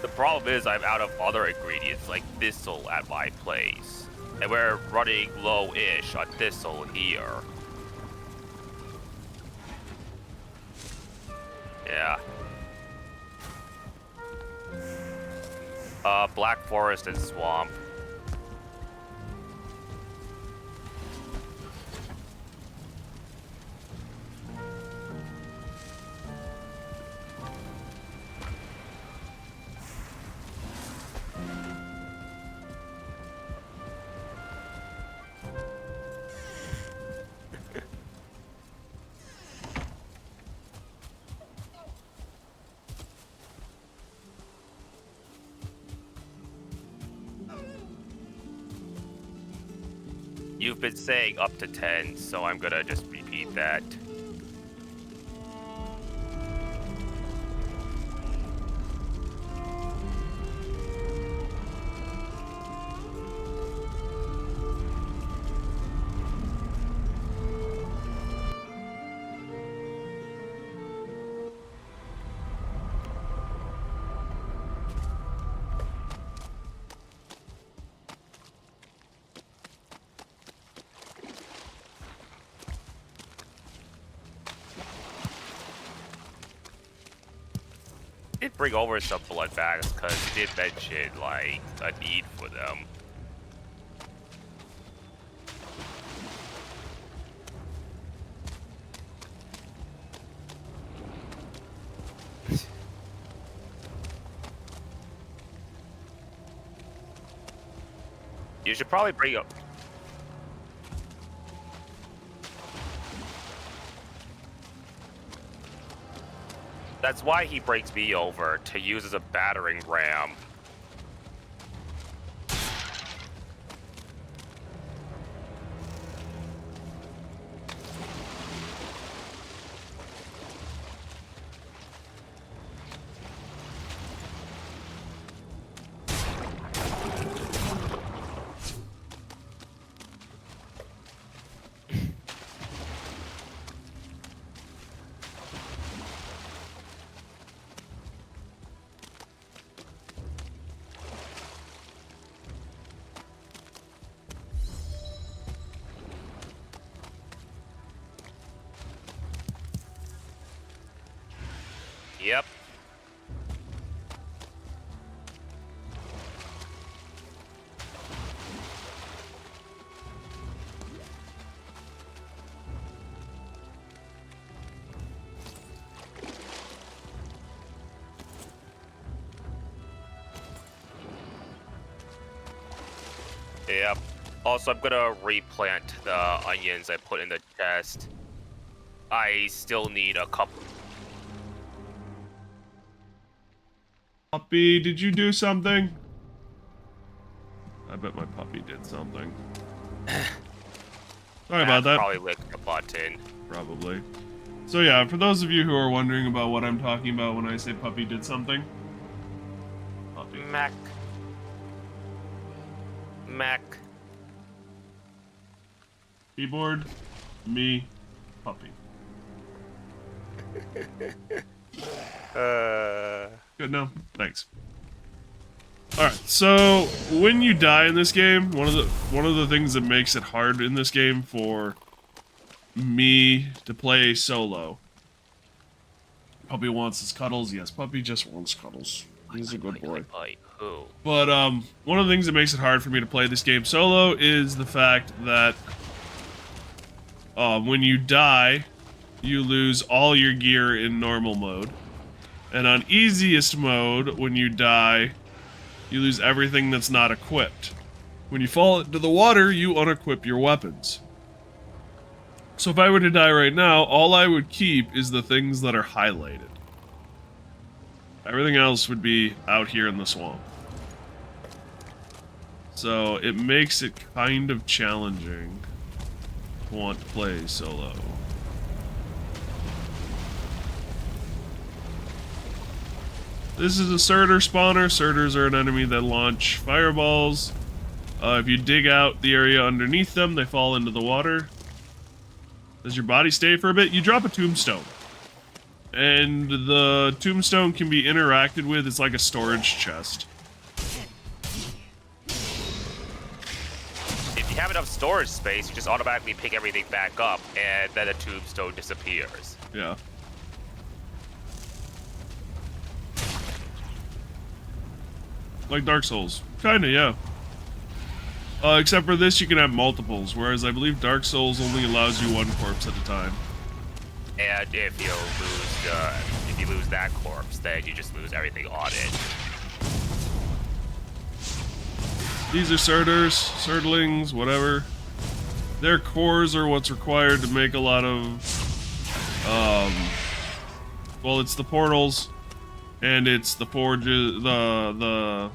The problem is I'm out of other ingredients like thistle at my place. And we're running low-ish on thistle here. Yeah. Black forest and swamp. You've been saying up to 10, so I'm gonna just repeat that. Did bring over some blood bags because it did mention like a need for them. You should probably bring up. That's why he breaks me over, to use as a battering ram. Yep. Yep. Also, I'm gonna replant the onions I put in the chest. I still need a couple. Puppy, did you do something? I bet my puppy did something. Sorry about that. Probably licked the button. Probably. So yeah, for those of you who are wondering about what I'm talking about when I say puppy did something. Puppy. Mac. Mac. Keyboard, me, puppy. Good, no? Thanks. Alright, so when you die in this game, one of the things that makes it hard in this game for me to play solo. Puppy wants his cuddles. Yes, Puppy just wants cuddles. He's a good boy. But one of the things that makes it hard for me to play this game solo is the fact that when you die, you lose all your gear in normal mode. And on easiest mode, when you die, you lose everything that's not equipped. When you fall into the water, you unequip your weapons. So if I were to die right now, all I would keep is the things that are highlighted. Everything else would be out here in the swamp. So it makes it kind of challenging to want to play solo. This is a Surtur spawner. Surturs are an enemy that launch fireballs. If you dig out the area underneath them, they fall into the water. Does your body stay for a bit? You drop a tombstone. And the tombstone can be interacted with. It's like a storage chest. If you have enough storage space, you just automatically pick everything back up, and then a tombstone disappears. Yeah. Like Dark Souls. Kinda, yeah. Except for this, you can have multiples, whereas I believe Dark Souls only allows you one corpse at a time. And if you lose that corpse, then you just lose everything on it. These are Surturs, Surtlings, whatever. Their cores are what's required to make a lot of, well, it's the portals, and it's the forges, the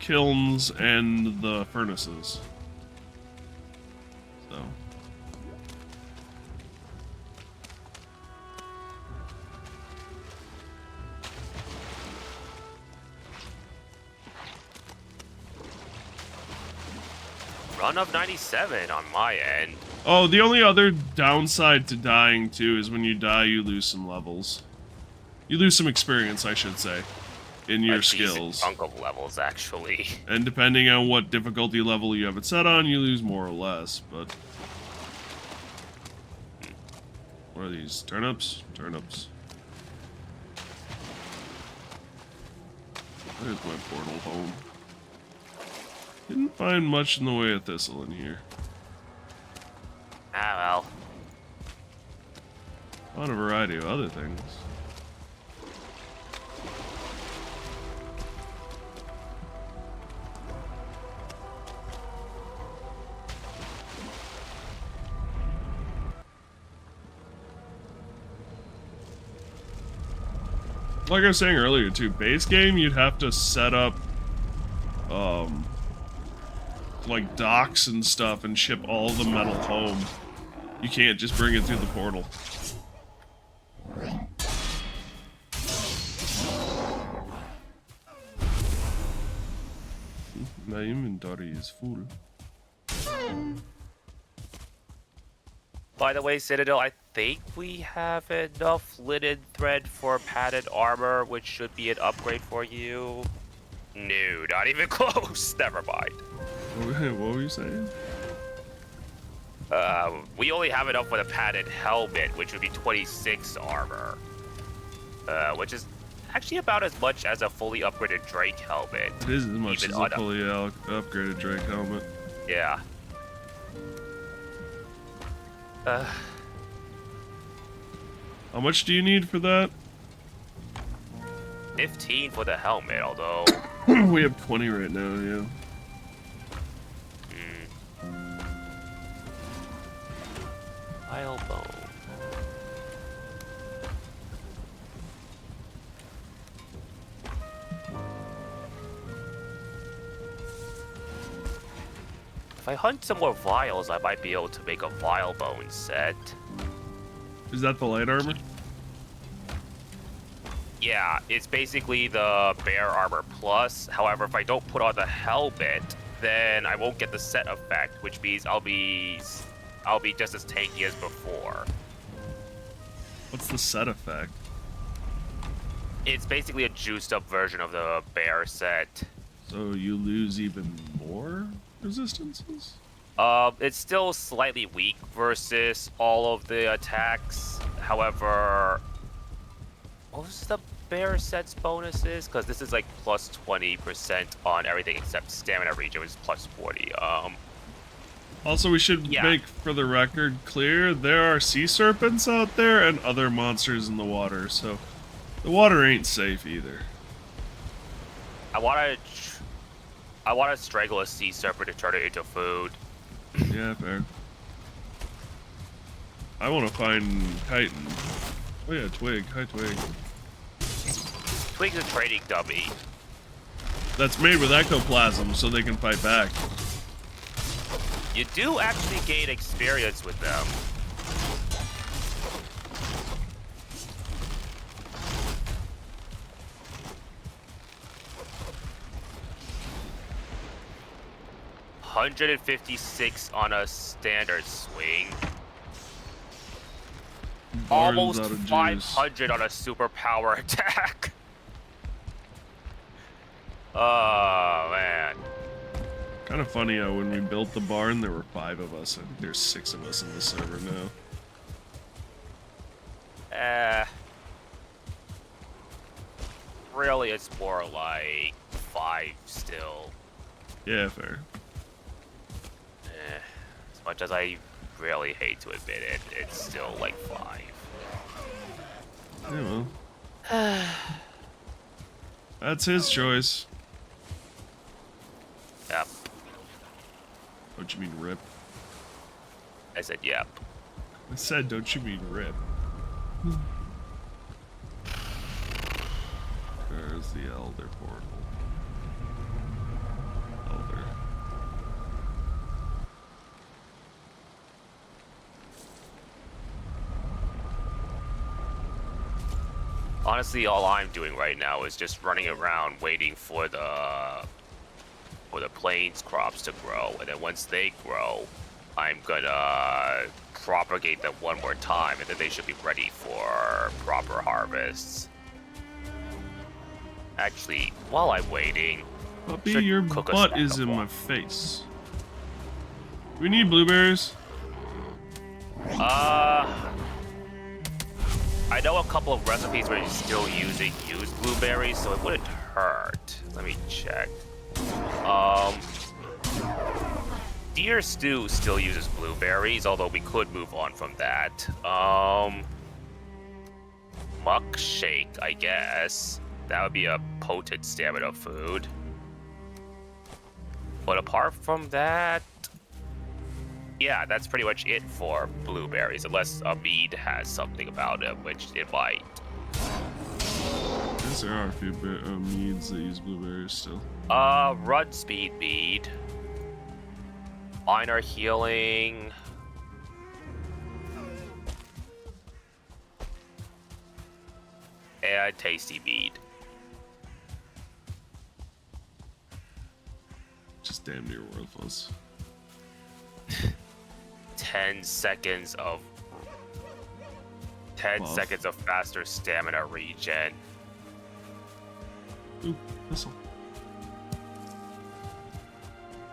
kilns, and the furnaces. Run of 97 on my end. Oh, the only other downside to dying, too, is when you die, you lose some levels. You lose some experience, I should say, in your skills. Chunk of levels, actually. And depending on what difficulty level you have it set on, you lose more or less, but... What are these? Turnips? Turnips. There's my portal home. Didn't find much in the way of thistle in here. Ah, well. Found a variety of other things. Like I was saying earlier too, base game you'd have to set up like docks and stuff and ship all the metal home. You can't just bring it through the portal. My inventory is full. By the way, Citadel, I think we have enough linen thread for padded armor, which should be an upgrade for you. No, not even close. Never mind. What were you saying? We only have enough for the padded helmet, which would be 26 armor. Which is actually about as much as a fully upgraded Drake helmet. It is as much as a fully upgraded Drake helmet. Yeah. How much do you need for that? 15 for the helmet, although... We have 20 right now, yeah. Vile bone. If I hunt some more vials, I might be able to make a vile bone set. Is that the light armor? Yeah, it's basically the bear armor plus. However, if I don't put on the helmet, then I won't get the set effect, which means I'll be just as tanky as before. What's the set effect? It's basically a juiced up version of the bear set. So you lose even more resistances? It's still slightly weak versus all of the attacks. However, what was the bear set's bonuses? Because this is like plus 20% on everything except stamina region, which is plus 40. Also, we should make, for the record, clear there are sea serpents out there and other monsters in the water, so the water ain't safe either. I want to strangle a sea serpent to turn it into food. Yeah, fair. I want to find chitin. Oh yeah, Twig. Hi, Twig. Twig's a trading dummy. That's made with ectoplasm, so they can fight back. You do actually gain experience with them. $156 on a standard swing. Barnes Almost 500 on a superpower attack. Oh, man. Kind of funny how when we built the barn, there were 5 of us. I think there's 6 of us in the server now. Really, it's more like 5 still. Yeah, fair. As much as I really hate to admit it, it's still like 5. Yeah, well. That's his choice. Yep. Don't you mean rip? I said yep. I said, don't you mean rip? There's the Elder portal. Elder. Honestly, all I'm doing right now is just running around waiting for the for the plains crops to grow, and then once they grow, I'm gonna propagate them one more time, and then they should be ready for proper harvests. Actually, while I'm waiting, Puppy, should your cook a butt snack is of in one. my face. We need blueberries. I know a couple of recipes where you're still use blueberries, so it wouldn't hurt. Let me check. Deer stew still uses blueberries, although we could move on from that. Muck shake, I guess. That would be a potent stamina food. But apart from that, yeah, that's pretty much it for blueberries, unless a mead has something about it, which it might. I guess there are a few meads that use blueberries still. Run speed mead. Minor healing. And tasty mead. Just damn near worthless. 10 seconds of 10 Buff. seconds of faster stamina regen. Ooh, thistle.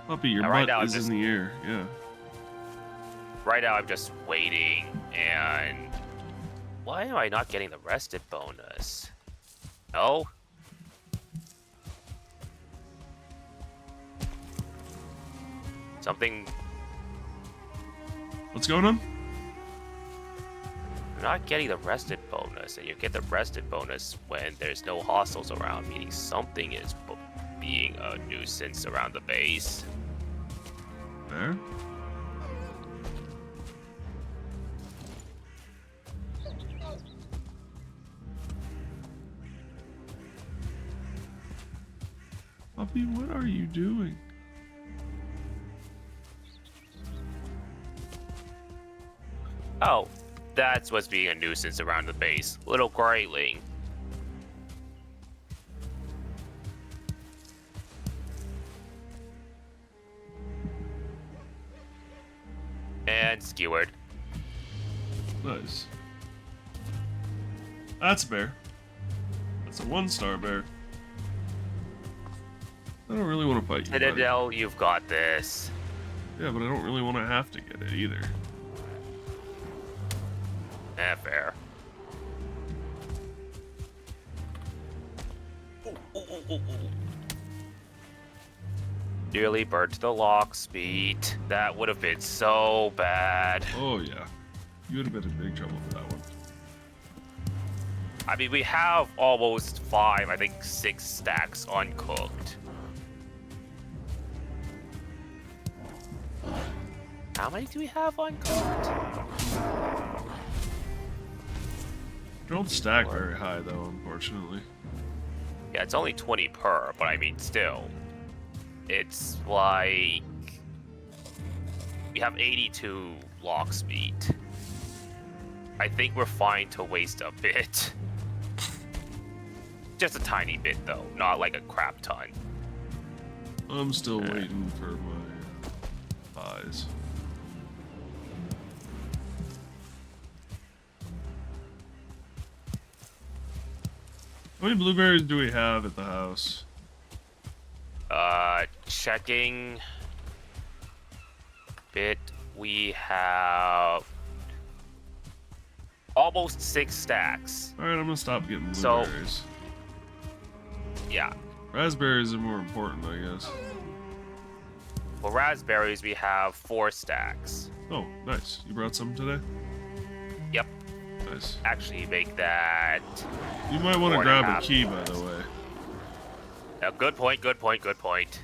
Puppy, your Now, right butt now, is in the air. Yeah. Right now I'm just waiting, and why am I not getting the rested bonus? No? Something. What's going on? You're not getting the rested bonus, and you get the rested bonus when there's no hostiles around, meaning something is being a nuisance around the base. There? Puppy, what are you doing? Oh, that's what's being a nuisance around the base. Little grayling. And skewered. Nice. That's a bear. That's a 1-star bear. I don't really want to fight you, buddy. Citadel, you've got this. Yeah, but I don't really want to have to get it either. Fair. Nearly burnt the lock speed. That would have been so bad. Oh, yeah. You would have been in big trouble for that one. I mean, we have almost 5, I think 6 stacks uncooked. How many do we have uncooked? Don't stack very high, though, unfortunately. Yeah, it's only 20 per, but I mean, still. It's like... We have 82 lock speed. I think we're fine to waste a bit. Just a tiny bit, though. Not like a crap ton. I'm still waiting for my thighs. How many blueberries do we have at the house? Checking. Bit. We have almost 6 stacks. Alright, I'm gonna stop getting So- blueberries. Yeah. Raspberries are more important, I guess. For raspberries, we have 4 stacks. Oh, nice. You brought some today? Yep. Nice. Actually, make that. You might want to 4.5. grab a key, by the way. Good point, good point, good point.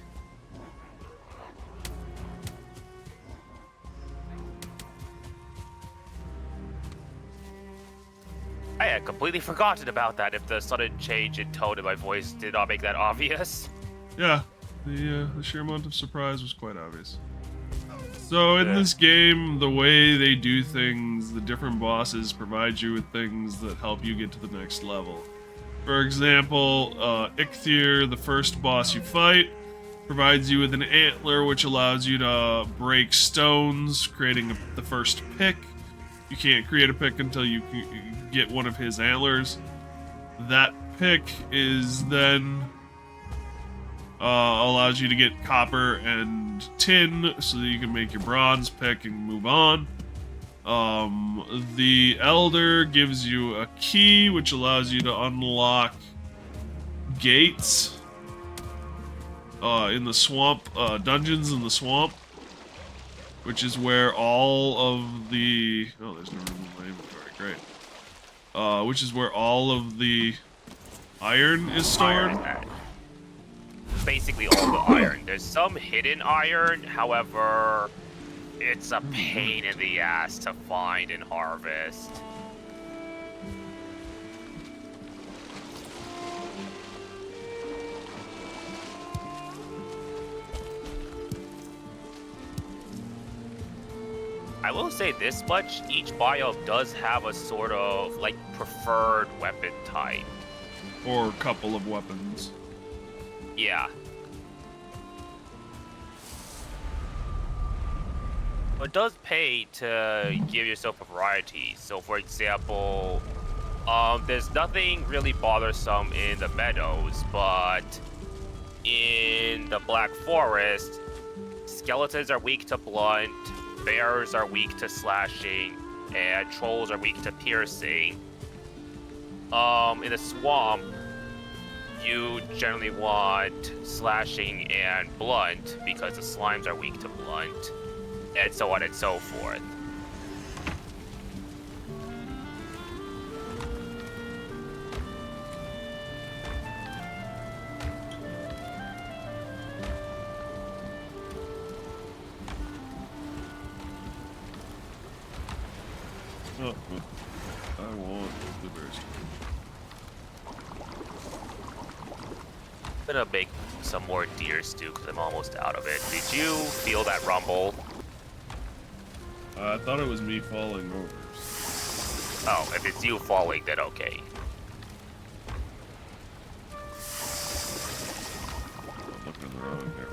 I had completely forgotten about that if the sudden change in tone in my voice did not make that obvious. Yeah, the sheer amount of surprise was quite obvious. So in Yeah. this game, the way they do things, the different bosses provide you with things that help you get to the next level. For example, Ichthyr, the first boss you fight, Provides you with an antler, which allows you to break stones, creating the first pick. You can't create a pick until you get one of his antlers. That pick is then allows you to get copper and tin, so that you can make your bronze pick and move on. The Elder gives you a key, which allows you to unlock gates in the swamp, dungeons in the swamp, which is where all of the... Oh, there's no room in my inventory, great. Which is where all of the iron is stored. Basically all the iron. There's some hidden iron, however, it's a pain in the ass to find and harvest. I will say this much, each biome does have a sort of, like, preferred weapon type. Or a couple of weapons. Yeah. But it does pay to give yourself a variety. So, for example, there's nothing really bothersome in the meadows, but in the Black Forest, skeletons are weak to blunt, bears are weak to slashing, and trolls are weak to piercing. In the swamp, you generally want slashing and blunt because the slimes are weak to blunt, and so on and so forth. Oh, I want blueberries. I'm gonna make some more deer stew because I'm almost out of it. Did you feel that rumble? I thought it was me falling over. Oh, if it's you falling, then okay. I'm looking in the wrong area.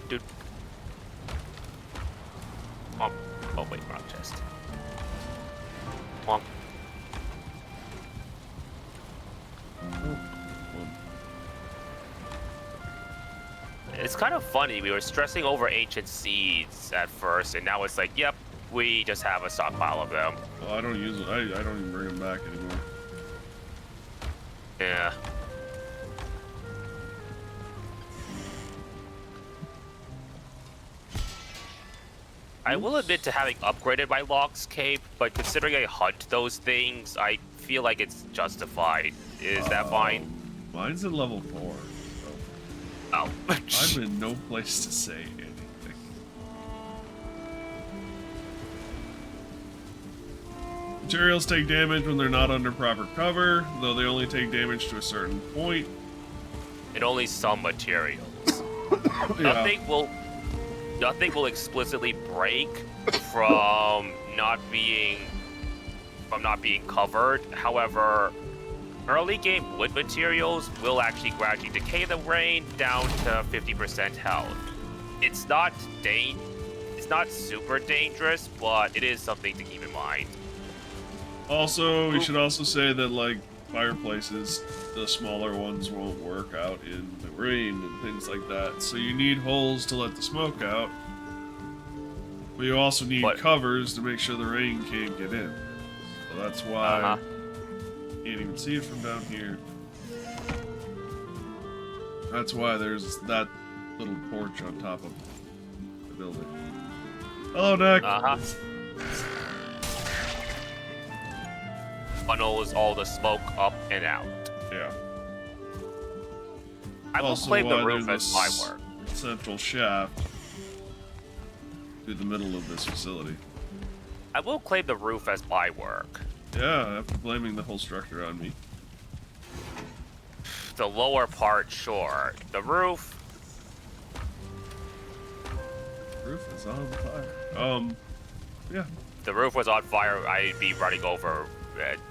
Dude. Oh wait, wrong chest. Wrong. It's kind of funny. We were stressing over ancient seeds at first, and now it's like, yep, we just have a stockpile of them. Well, I don't use it. I don't even bring them back anymore. Yeah. I will admit to having upgraded my Lox cape, but considering I hunt those things, I feel like it's justified. Is that fine? Mine's at level 4. So Oh. I'm in no place to say anything. Materials take damage when they're not under proper cover, though they only take damage to a certain point. And only some materials. Yeah. Nothing will explicitly break from not being covered. However, early game wood materials will actually gradually decay the rain down to 50% health. It's not super dangerous, but it is something to keep in mind. Also, we should also say that, like, fireplaces, the smaller ones won't work out in the rain and things like that. So you need holes to let the smoke out. But you also need covers to make sure the rain can't get in. So that's why you can't even see it from down here. That's why there's that little porch on top of the building. Hello, Nick. Funnels all the smoke up and out. Yeah. I will Also, claim the why roof there's as a my work. Central shaft through the middle of this facility. I will claim the roof as my work. Yeah, after blaming the whole structure on me. The lower part, sure. The roof. Roof is on fire. Yeah. The roof was on fire. I'd be running over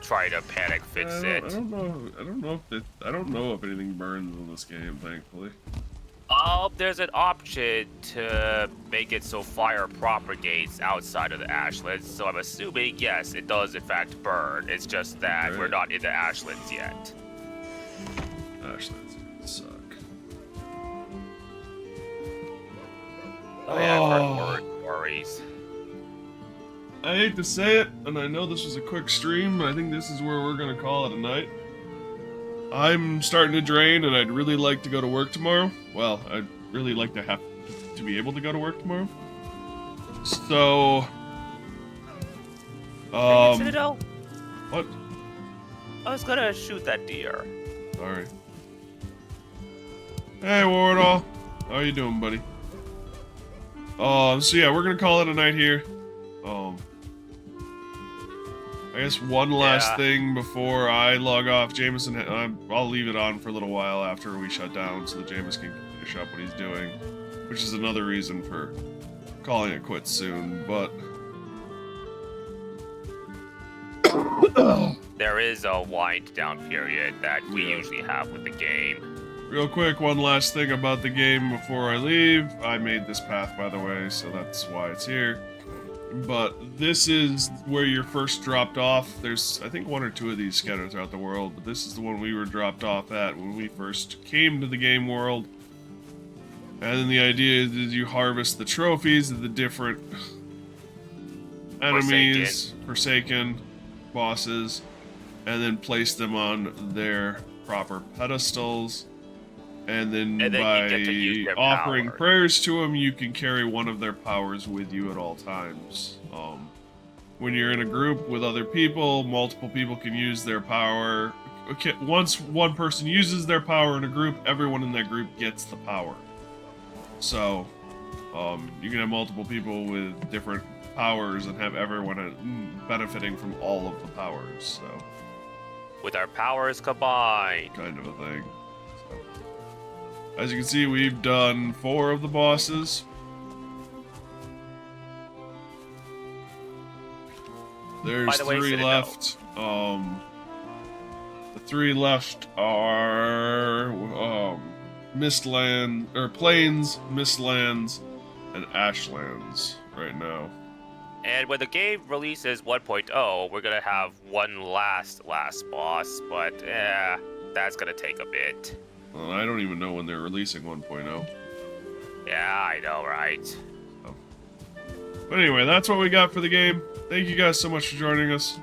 try to panic fix it. I don't know. I don't know if anything burns in this game, thankfully. There's an option to make it so fire propagates outside of the ashlands, so I'm assuming, yes, it does in fact burn. It's just that we're not in the ashlands yet. Ashlands suck. Oh yeah, I've heard horror stories. I hate to say it, and I know this was a quick stream, but I think this is where we're gonna call it a night. I'm starting to drain, and I'd really like to go to work tomorrow. Well, I'd really like to have to be able to go to work tomorrow. So, Citadel? what? I was gonna shoot that deer. Sorry. Hey, Wardall. How you doing, buddy? So yeah, we're gonna call it a night here. I guess one last thing before I log off. Jameson, I'll leave it on for a little while after we shut down so that Jameson can finish up what he's doing, which is another reason for calling it quits soon, but... There is a wind down period that we usually have with the game. Real quick, one last thing about the game before I leave. I made this path, by the way, so that's why it's here. But this is where you're first dropped off. There's, I think, 1 or 2 of these scattered throughout the world, but this is the one we were dropped off at when we first came to the game world. And then the idea is you harvest the trophies of the different enemies, Forsaken bosses, and then place them on their proper pedestals. And then by offering prayers to them, you can carry one of their powers with you at all times. When you're in a group with other people, multiple people can use their power. Okay, once one person uses their power in a group, everyone in that group gets the power. So, you can have multiple people with different powers and have everyone benefiting from all of the powers, so... With our powers combined. Kind of a thing. As you can see, we've done 4 of the bosses. There's 3 left. The 3 left are Mistland, or Plains, Mistlands, and Ashlands right now. And when the game releases 1.0, we're gonna have one last boss, but that's gonna take a bit. Well, I don't even know when they're releasing 1.0. Yeah, I know, right? Oh. But anyway, that's what we got for the game. Thank you guys so much for joining us.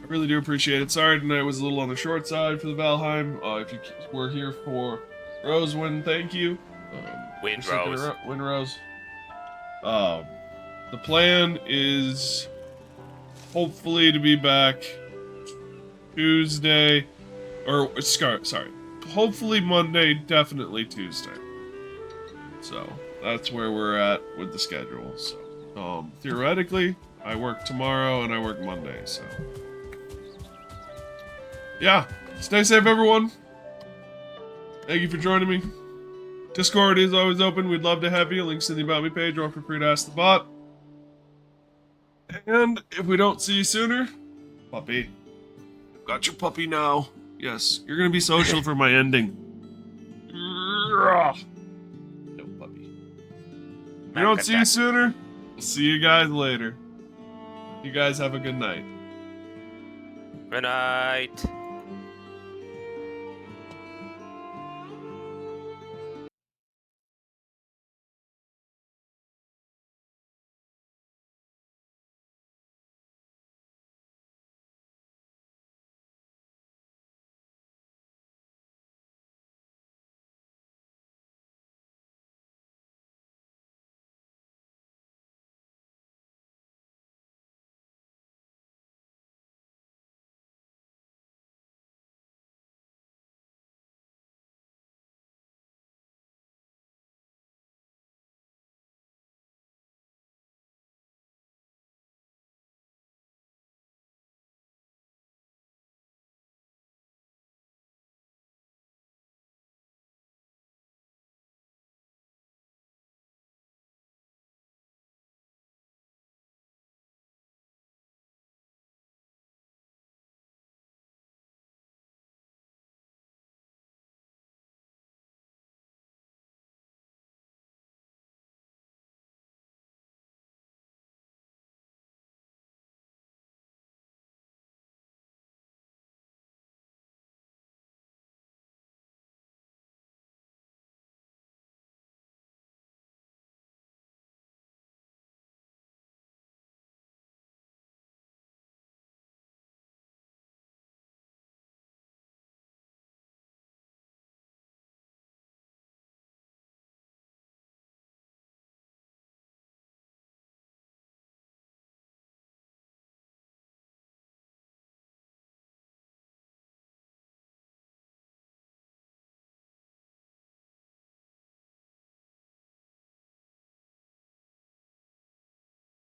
I really do appreciate it. Sorry tonight was a little on the short side for the Valheim. If you were here for Rosewind, thank you. Windrose. The plan is hopefully to be back Tuesday, or sorry, hopefully Monday, definitely Tuesday. So that's where we're at with the schedule. So theoretically, I work tomorrow and I work Monday. So yeah, stay safe, everyone. Thank you for joining me. Discord is always open. We'd love to have you. Links in the About Me page, or feel free to ask the bot. And if we don't see you sooner, puppy. I've got your puppy now. Yes, you're gonna be social for my ending. No puppy. If we don't see you sooner, we'll see you guys later. You guys have a good night. Good night.